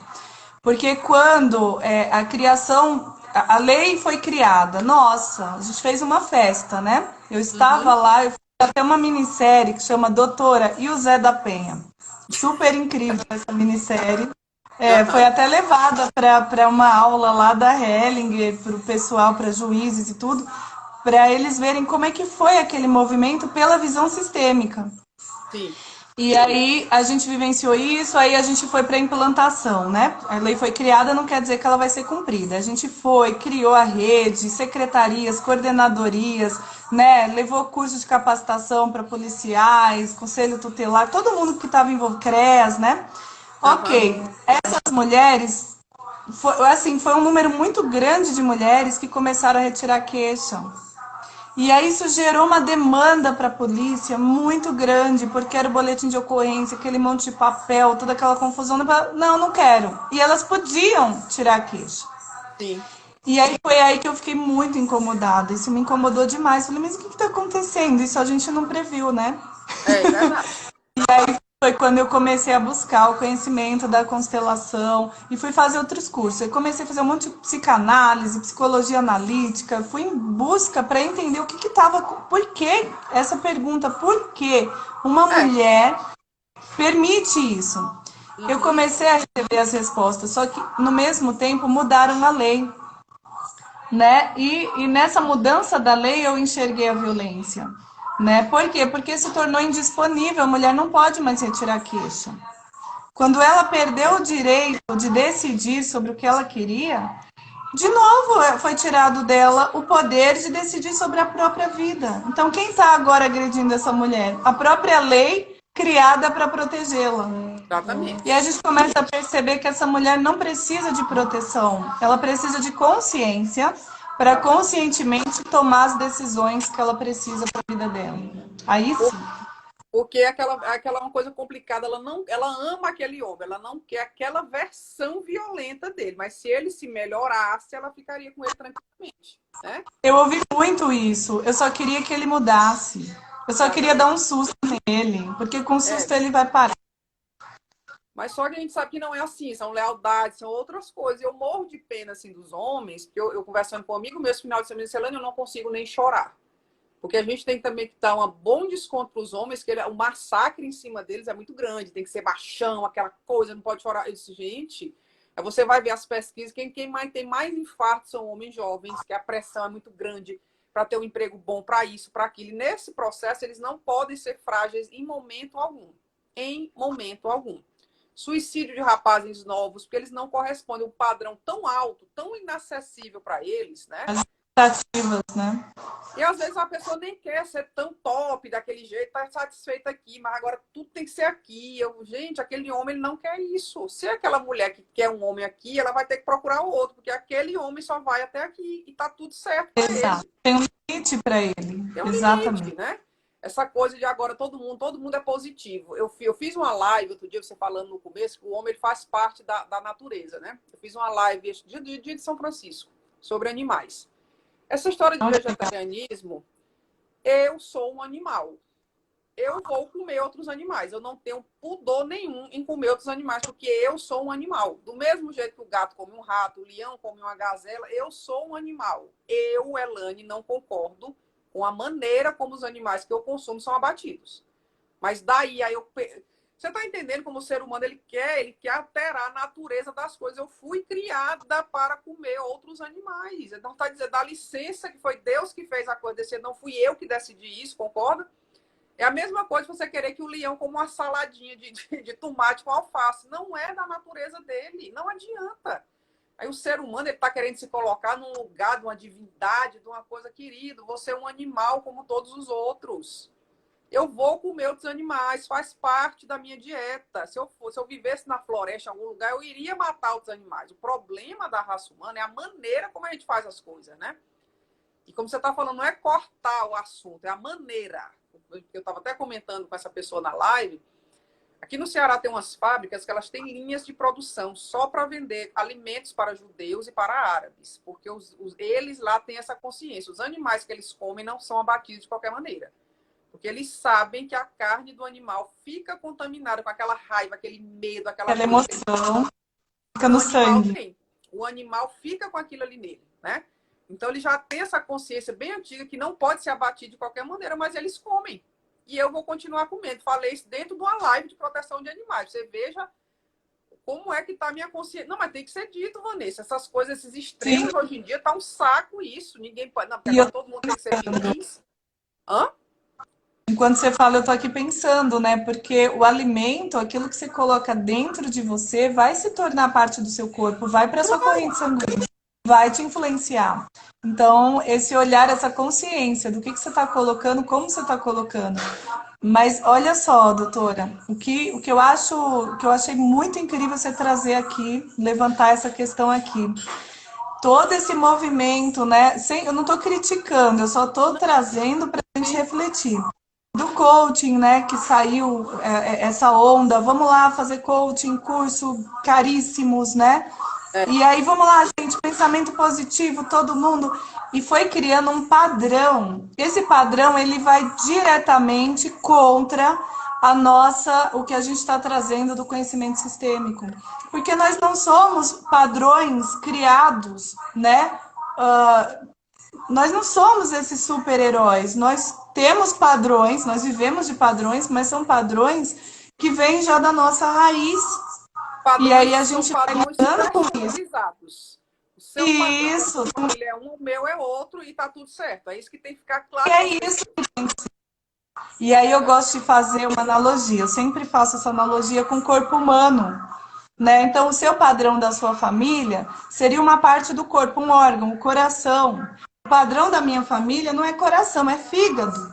Porque quando a criação, a lei foi criada, nossa, a gente fez uma festa, né? Eu estava lá, eu fiz até uma minissérie que chama Doutora e o Zé da Penha. Super incrível essa minissérie. Foi até levada para uma aula lá da Hellinger, para o pessoal, para juízes e tudo, para eles verem como é que foi aquele movimento pela visão sistêmica. Sim. E aí a gente vivenciou isso, aí a gente foi para a implantação, né? A lei foi criada, não quer dizer que ela vai ser cumprida. A gente foi, criou a rede, secretarias, coordenadorias, né? Levou curso de capacitação para policiais, conselho tutelar, todo mundo que estava envolvido, CREAS, né? Ok, essas mulheres, foi um número muito grande de mulheres que começaram a retirar queixa. E aí isso gerou uma demanda para a polícia muito grande, porque era o boletim de ocorrência, aquele monte de papel, toda aquela confusão. Não, não quero. E elas podiam tirar a queixa. Sim. E aí foi aí que eu fiquei muito incomodada. Isso me incomodou demais. Falei, mas o que está acontecendo? Isso a gente não previu, né? É verdade. E aí foi quando eu comecei a buscar o conhecimento da constelação e fui fazer outros cursos. Eu comecei a fazer um monte de psicanálise, psicologia analítica, fui em busca para entender o que estava... Por que essa pergunta? Por que uma mulher permite isso? Eu comecei a receber as respostas, só que no mesmo tempo mudaram a lei, né? E nessa mudança da lei eu enxerguei a violência. Né? Por quê? Porque se tornou indisponível, a mulher não pode mais retirar queixa. Quando ela perdeu o direito de decidir sobre o que ela queria, de novo foi tirado dela o poder de decidir sobre a própria vida. Então, quem está agora agredindo essa mulher? A própria lei criada para protegê-la. Exatamente. E a gente começa a perceber que essa mulher não precisa de proteção, ela precisa de consciência para Exatamente. conscientemente tomar as decisões que ela precisa para a vida dela. Aí sim. Porque aquela é uma coisa complicada, ela ama aquele homem, ela não quer aquela versão violenta dele, mas se ele se melhorasse, ela ficaria com ele tranquilamente, né? Eu ouvi muito isso. Eu só queria que ele mudasse. Eu só queria dar Exatamente. um susto nele, porque com É, susto ele vai parar. mas só que a gente sabe que não é assim, são lealdades, são outras coisas. Eu morro de pena assim dos homens, porque eu conversando com um amigo meu esse final de semana, Celânio, eu não consigo nem chorar. Porque a gente tem também que dar um bom desconto para os homens, que o massacre em cima deles é muito grande, tem que ser baixão, aquela coisa, não pode chorar. Eu disse, gente, aí você vai ver as pesquisas, quem mais tem mais infarto são homens jovens, que a pressão é muito grande para ter um emprego bom, para isso, para aquilo. E nesse processo, eles não podem ser frágeis em momento algum. Em momento algum. Suicídio de rapazes novos, porque eles não correspondem a um padrão tão alto, tão inacessível para eles, né? As expectativas, né? E às vezes a pessoa nem quer ser tão top daquele jeito, tá satisfeita aqui, mas agora tudo tem que ser aqui. Gente, aquele homem ele não quer isso. Se aquela mulher que quer um homem aqui, ela vai ter que procurar outro, porque aquele homem só vai até aqui e tá tudo certo para Exato. ele. Tem um limite para ele. Tem um limite, Exatamente. né? Essa coisa de agora todo mundo é positivo. Eu fiz uma live outro dia, você falando no começo, que o homem ele faz parte da natureza, né? Eu fiz uma live dia de São Francisco sobre animais. Essa história de vegetarianismo, eu sou um animal. Eu vou comer outros animais. Eu não tenho pudor nenhum em comer outros animais, porque eu sou um animal. Do mesmo jeito que o gato come um rato, o leão come uma gazela, eu sou um animal. Eu, Elane, não concordo com a maneira como os animais que eu consumo são abatidos. Mas daí, aí eu... Você está entendendo como o ser humano ele quer alterar a natureza das coisas. Eu fui criada para comer outros animais. Então está dizendo, dá licença que foi Deus que fez a coisa desse, não fui eu que decidi isso, concorda? É a mesma coisa você querer que o leão coma uma saladinha de tomate com alface. Não é da natureza dele, não adianta. Aí o ser humano ele está querendo se colocar num lugar de uma divindade, de uma coisa querida. Você é um animal como todos os outros. Eu vou comer outros animais, faz parte da minha dieta. Se eu vivesse na floresta, em algum lugar, eu iria matar outros animais. O problema da raça humana é a maneira como a gente faz as coisas, né? E como você está falando, não é cortar o assunto, é a maneira. Eu estava até comentando com essa pessoa na live. Aqui no Ceará tem umas fábricas que elas têm linhas de produção só para vender alimentos para judeus e para árabes. Porque eles lá têm essa consciência. Os animais que eles comem não são abatidos de qualquer maneira. Porque eles sabem que a carne do animal fica contaminada com aquela raiva, aquele medo, aquela emoção fica no sangue. O animal fica com aquilo ali nele, né? Então ele já tem essa consciência bem antiga que não pode ser abatido de qualquer maneira, mas eles comem. E eu vou continuar comendo. Falei isso dentro de uma live de proteção de animais. Você veja como é que está a minha consciência. Não, mas tem que ser dito, Vanessa. Essas coisas, esses extremos, sim, hoje em dia, tá um saco isso. Ninguém pode... Não, porque agora todo mundo tem que ser feliz. Hã? Enquanto você fala, eu estou aqui pensando, né? Porque o alimento, aquilo que você coloca dentro de você, vai se tornar parte do seu corpo, vai para a sua corrente sanguínea, vai te influenciar. Então, esse olhar, essa consciência do que você está colocando, como você está colocando. Mas olha só, doutora, o que eu achei muito incrível você trazer aqui, levantar essa questão aqui. Todo esse movimento, né? Eu não estou criticando, eu só estou trazendo para a gente refletir. Do coaching, né, que saiu essa onda, vamos lá fazer coaching, curso caríssimos, né? E aí vamos lá, gente, pensamento positivo, todo mundo, e foi criando um padrão. Esse padrão ele vai diretamente contra o que a gente está trazendo do conhecimento sistêmico, porque nós não somos padrões criados, né? Nós não somos esses super-heróis, nós temos padrões, nós vivemos de padrões, mas são padrões que vêm já da nossa raiz. Padrões, e aí a gente vai lidando com isso. O seu isso. Padrão, ele é um, o meu é outro e tá tudo certo. É isso que tem que ficar claro. E é isso, gente. E aí eu gosto de fazer uma analogia, eu sempre faço essa analogia com o corpo humano. Né? Então, o seu padrão da sua família seria uma parte do corpo, um órgão, o coração. O padrão da minha família não é coração, é fígado.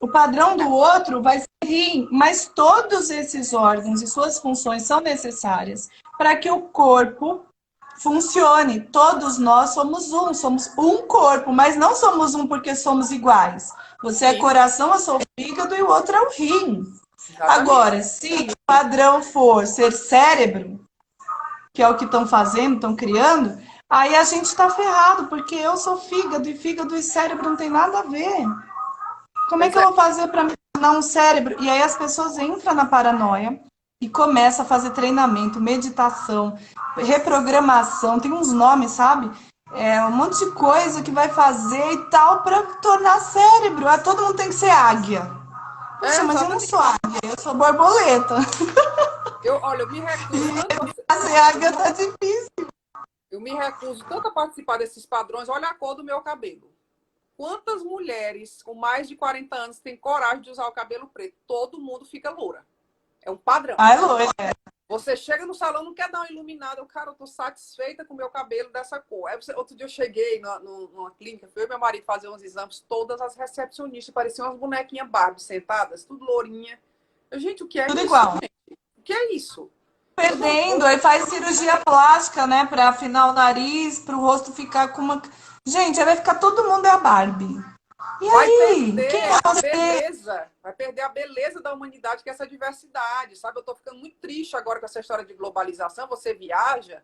O padrão do outro vai ser rim, mas todos esses órgãos e suas funções são necessárias para que o corpo funcione. Todos nós somos um corpo, mas não somos um porque somos iguais. Você é Sim, coração, eu sou o fígado e o outro é o rim. exatamente. Agora, se o padrão for ser cérebro, que é o que estão fazendo, estão criando, aí a gente está ferrado, porque eu sou fígado e fígado e cérebro não tem nada a ver. Como é Pois que eu é. vou fazer para me tornar um cérebro? E aí as pessoas entram na paranoia e começam a fazer treinamento, meditação, reprogramação, tem uns nomes, sabe? É um monte de coisa que vai fazer e tal para tornar cérebro. Ah, todo mundo tem que ser águia. Poxa, mas eu não Exatamente. sou águia, eu sou borboleta. Olha, eu me recuso tanto Pra ser águia tá difícil. eu me recuso tanto a participar desses padrões. Olha a cor do meu cabelo. Quantas mulheres com mais de 40 anos têm coragem de usar o cabelo preto? Todo mundo fica loura. É um padrão. Ai, loira. Você chega no salão, não quer dar uma iluminada. Cara, eu tô satisfeita com o meu cabelo dessa cor. Outro dia eu cheguei numa clínica, fui eu e meu marido fazer uns exames, todas as recepcionistas pareciam umas bonequinhas Barbie sentadas, tudo lourinha. Gente, o que é Tudo isso, igual. gente? O que é isso? Eu não Perdendo, vou. aí faz cirurgia plástica, né, pra afinar o nariz, pro rosto ficar com uma. Gente, aí vai ficar todo mundo é a Barbie. E Vai aí? Quem perder é a você? beleza, vai perder a beleza da humanidade, que é essa diversidade, sabe? Eu tô ficando muito triste agora com essa história de globalização. Você viaja,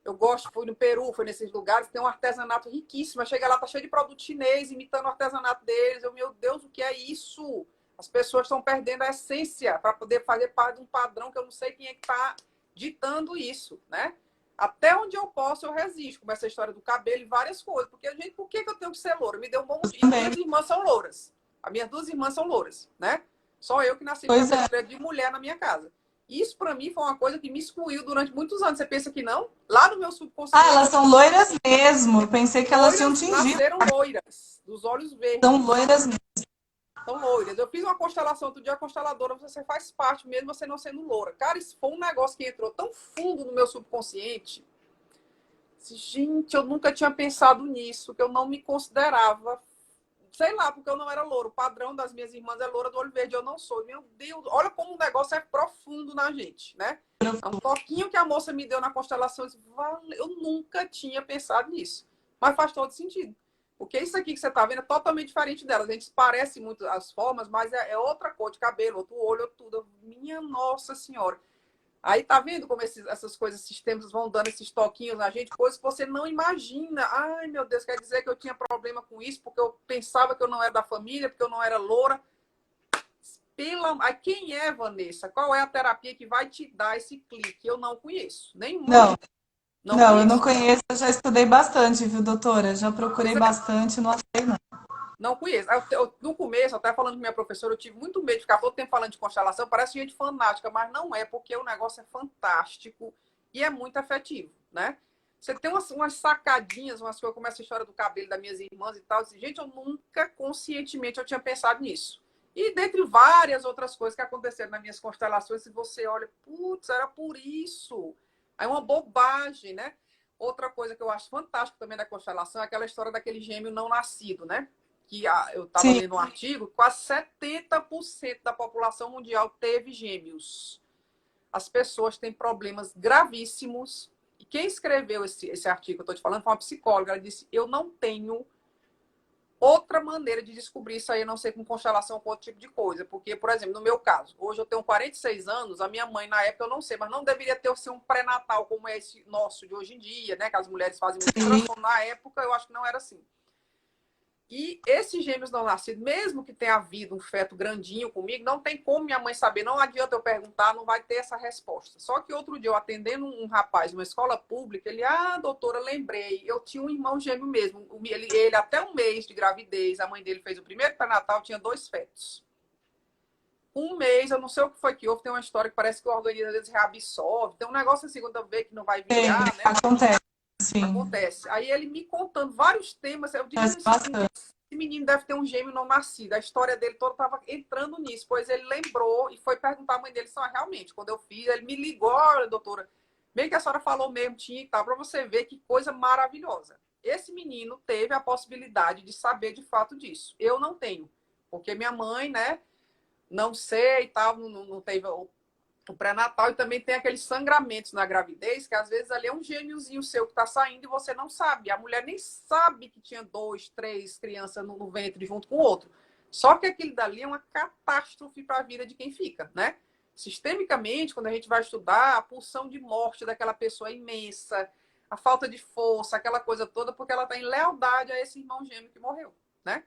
eu gosto, fui no Peru, fui nesses lugares, tem um artesanato riquíssimo. Chega lá, tá cheio de produto chinês, imitando o artesanato deles. Meu Deus, o que é isso? As pessoas estão perdendo a essência para poder fazer parte de um padrão que eu não sei quem é que está ditando isso, né? Até onde eu posso, eu resisto com essa história do cabelo e várias coisas. Porque, gente, por que eu tenho que ser loura? Me deu um bom dia. Também. Minhas irmãs são louras. As minhas duas irmãs são louras, né? Só eu que nasci com Pois é. cabelo de mulher na minha casa. Isso, para mim, foi uma coisa que me excluiu durante muitos anos. Você pensa que não? Lá no meu Ah, subconsciente, elas são loiras mesmo. Eu pensei que elas tinham loiras tingido. nasceram loiras, dos olhos São verdes. loiras mesmo. São loiras. Eu fiz uma constelação outro dia, a consteladora, você faz parte, mesmo você não sendo loura. Cara, isso foi um negócio que entrou tão fundo no meu subconsciente. Gente, eu nunca tinha pensado nisso, que eu não me considerava, sei lá, porque eu não era loura. O padrão das minhas irmãs é loura do olho verde, eu não sou. Meu Deus, olha como o negócio é profundo na gente, né? É um toquinho que a moça me deu na constelação, eu nunca tinha pensado nisso. Mas faz todo sentido. Porque isso aqui que você está vendo é totalmente diferente delas. A gente parece muito as formas, mas é outra cor de cabelo, outro olho, outro tudo. Minha Nossa Senhora. Aí tá vendo como essas coisas, esses tempos vão dando esses toquinhos na gente, coisas que você não imagina. Ai, meu Deus, quer dizer que eu tinha problema com isso, porque eu pensava que eu não era da família, porque eu não era loura. Aí quem é, Vanessa? Qual é a terapia que vai te dar esse clique? Eu não conheço. Nenhuma. Não, Não não, eu não conheço. conheço, eu já estudei bastante, viu, doutora? Já procurei Pois é, bastante, não achei, não. não conheço. No começo, até falando com minha professora, eu tive muito medo de ficar todo tempo falando de constelação. Parece gente fanática, mas não é, porque o negócio é fantástico e é muito efetivo, né? Você tem umas sacadinhas, umas coisas como essa história do cabelo das minhas irmãs e tal. Gente, eu nunca conscientemente eu tinha pensado nisso. E dentre várias outras coisas que aconteceram nas minhas constelações, se você olha, putz, era por isso. Aí uma bobagem, né? Outra coisa que eu acho fantástico também da constelação é aquela história daquele gêmeo não nascido, né? Que eu estava Sim, lendo um artigo, quase 70% da população mundial teve gêmeos. As pessoas têm problemas gravíssimos. E quem escreveu esse artigo que eu estou te falando foi uma psicóloga. Ela disse, eu não tenho outra maneira de descobrir isso aí, a não ser com constelação com outro tipo de coisa. Porque, por exemplo, no meu caso, hoje eu tenho 46 anos, a minha mãe, na época, eu não sei, mas não deveria ter sido um pré-natal como é esse nosso de hoje em dia, né? Que as mulheres fazem muito sim. ultrassom. Na época, eu acho que não era assim. E esses gêmeos não nascidos, mesmo que tenha havido um feto grandinho comigo, não tem como minha mãe saber, não adianta eu perguntar, não vai ter essa resposta. Só que outro dia, eu atendendo um rapaz numa escola pública, ele, doutora, lembrei, eu tinha um irmão gêmeo mesmo. Ele até um mês de gravidez, a mãe dele fez o primeiro pré-natal, tinha 2 fetos. Um mês, eu não sei o que foi que houve, tem uma história que parece que o organismo às vezes reabsorve, tem um negócio assim, quando eu vejo que não vai Tem, vingar, né? acontece, sim. Acontece. Aí ele me contando vários temas, eu digo Acontece assim, bastante. esse menino deve ter um gêmeo não nascido. A história dele toda estava entrando nisso, pois ele lembrou e foi perguntar à mãe dele, realmente, quando eu fiz, ele me ligou, olha, doutora, bem que a senhora falou mesmo, tinha e tal, para você ver que coisa maravilhosa. Esse menino teve a possibilidade de saber de fato disso. Eu não tenho. Porque minha mãe, né, não sei e tal, não teve o pré-natal e também tem aqueles sangramentos na gravidez, que às vezes ali é um gêniozinho seu que está saindo e você não sabe. A mulher nem sabe que tinha 2, 3 crianças no ventre junto com o outro. Só que aquilo dali é uma catástrofe para a vida de quem fica, né? Sistemicamente, quando a gente vai estudar, a pulsão de morte daquela pessoa é imensa, a falta de força, aquela coisa toda, porque ela está em lealdade a esse irmão gêmeo que morreu, né?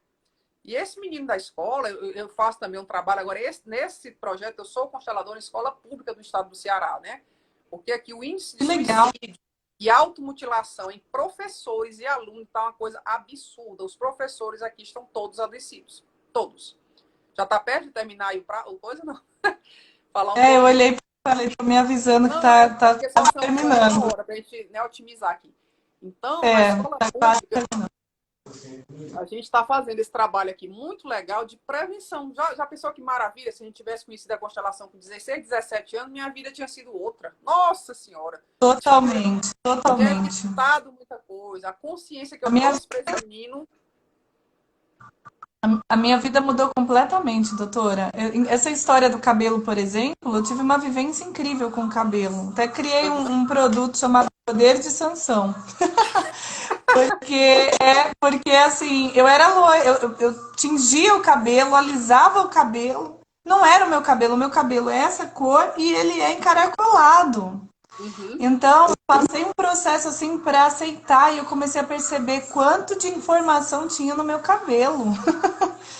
E esse menino da escola, eu faço também um trabalho agora, nesse projeto, eu sou consteladora em escola pública do estado do Ceará, né? Porque aqui o índice de Que legal. suicídio e automutilação em professores e alunos está uma coisa absurda. Os professores aqui estão todos adoecidos. Todos. Já está perto de terminar aí o coisa, não? Falar um Eu pouco. olhei e falei, tô me avisando que Não, tá porque quase são uma terminando. hora para a gente, né, otimizar aqui. Então, na É, escola tá quase pública, a gente está fazendo esse trabalho aqui muito legal de prevenção. Já pensou que maravilha? Se a gente tivesse conhecido a constelação com 16, 17 anos, minha vida tinha sido outra. Nossa Senhora! totalmente, Tinha totalmente. evitado muita coisa. A consciência que A eu minha, trouxe para esse menino. a minha vida mudou completamente, doutora. Essa história do cabelo, por exemplo, eu tive uma vivência incrível com o cabelo. Até criei um produto chamado Poder de Sansão. Porque assim, eu era loira, eu tingia o cabelo, alisava o cabelo. Não era o meu cabelo é essa cor e ele é encaracolado. Uhum, Então, eu passei um processo assim para aceitar e eu comecei a perceber quanto de informação tinha no meu cabelo.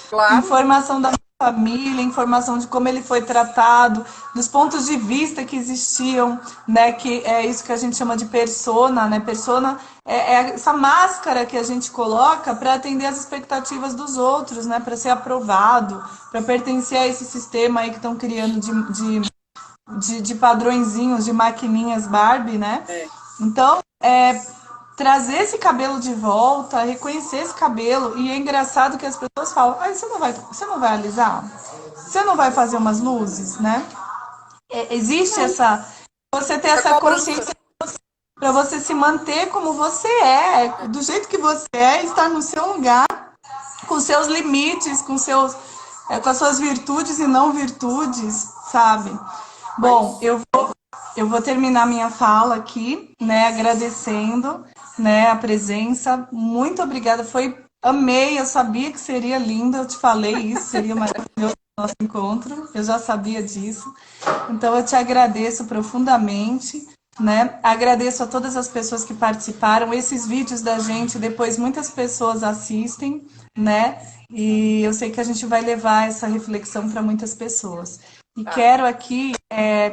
claro. Informação da família, informação de como ele foi tratado, dos pontos de vista que existiam, né? Que é isso que a gente chama de persona, né? Persona é essa máscara que a gente coloca para atender as expectativas dos outros, né? Para ser aprovado, para pertencer a esse sistema aí que estão criando de padrõezinhos, de maquininhas Barbie, né? É. Então, trazer esse cabelo de volta, reconhecer esse cabelo, e é engraçado que as pessoas falam, ah, você não vai alisar? Você não vai fazer umas luzes, né? Existe Não, você ter essa essa cobrança. consciência para você se manter como você é, do jeito que você é, estar no seu lugar, com seus limites, com as suas virtudes e não virtudes, sabe? Bom, Mas eu vou terminar minha fala aqui, né, agradecendo, né, a presença. Muito obrigada, amei, eu sabia que seria lindo, eu te falei isso, seria maravilhoso o nosso encontro, eu já sabia disso. Então eu te agradeço profundamente, né? Agradeço a todas as pessoas que participaram. Esses vídeos da gente, depois muitas pessoas assistem, né? E eu sei que a gente vai levar essa reflexão para muitas pessoas. E tá. quero aqui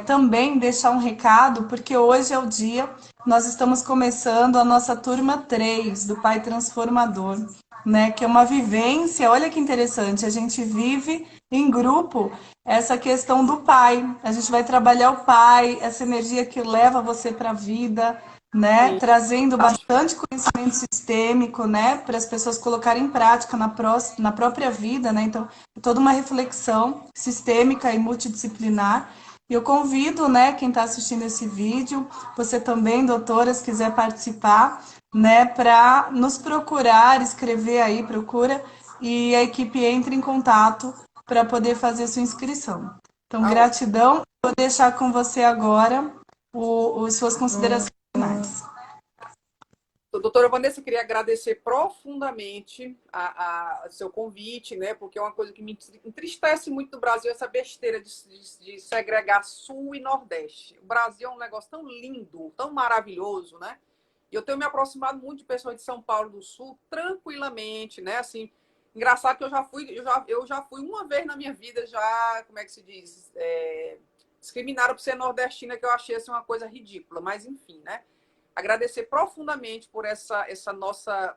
também deixar um recado, porque hoje é o dia, nós estamos começando a nossa turma 3 do Pai Transformador, né? Que é uma vivência, olha que interessante, a gente vive em grupo essa questão do pai. A gente vai trabalhar o pai, essa energia que leva você para a vida, né? Sim, Trazendo tá. bastante conhecimento sistêmico, né? Para as pessoas colocarem em prática na própria vida, né? Então, toda uma reflexão sistêmica e multidisciplinar. E eu convido, né, quem está assistindo esse vídeo, você também, doutora, se quiser participar, né, para nos procurar, escrever aí, procura, e a equipe entre em contato para poder fazer sua inscrição. Então, Tá ótimo. gratidão. Vou deixar com você agora suas considerações finais. Doutora Vanessa, eu queria agradecer profundamente a seu convite, né? Porque é uma coisa que me entristece muito no Brasil, essa besteira de segregar Sul e Nordeste. O Brasil é um negócio tão lindo, tão maravilhoso, né? E eu tenho me aproximado muito de pessoas de São Paulo do Sul, tranquilamente, né? Assim, engraçado que eu já fui uma vez na minha vida, já, como é que se diz? Discriminaram por ser nordestina, que eu achei assim, uma coisa ridícula, mas enfim, né? Agradecer profundamente por essa nossa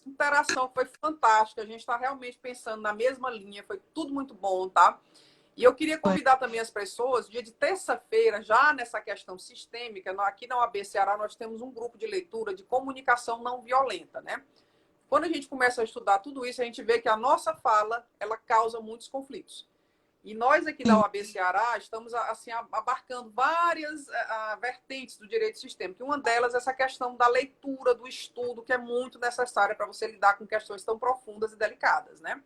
interação, que foi fantástica. A gente está realmente pensando na mesma linha, foi tudo muito bom, tá? E eu queria convidar também as pessoas, dia de terça-feira, já nessa questão sistêmica, aqui na UAB Ceará nós temos um grupo de leitura de comunicação não violenta, né? Quando a gente começa a estudar tudo isso, a gente vê que a nossa fala, ela causa muitos conflitos. E nós aqui da OAB Ceará estamos assim, abarcando várias vertentes do direito sistêmico. E uma delas é essa questão da leitura, do estudo, que é muito necessária para você lidar com questões tão profundas e delicadas, né?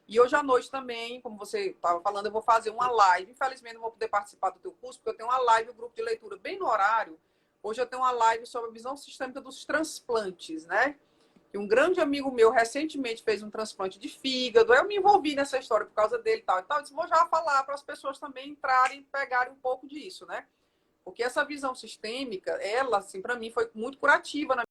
E hoje à noite também, como você estava falando, eu vou fazer uma live. Infelizmente, não vou poder participar do teu curso, porque eu tenho uma live, um grupo de leitura bem no horário. Hoje eu tenho uma live sobre a visão sistêmica dos transplantes, né? E um grande amigo meu recentemente fez um transplante de fígado. Eu me envolvi nessa história por causa dele e tal. Então, eu disse, vou já falar para as pessoas também entrarem, pegarem um pouco disso, né? Porque essa visão sistêmica, ela, assim, para mim, foi muito curativa na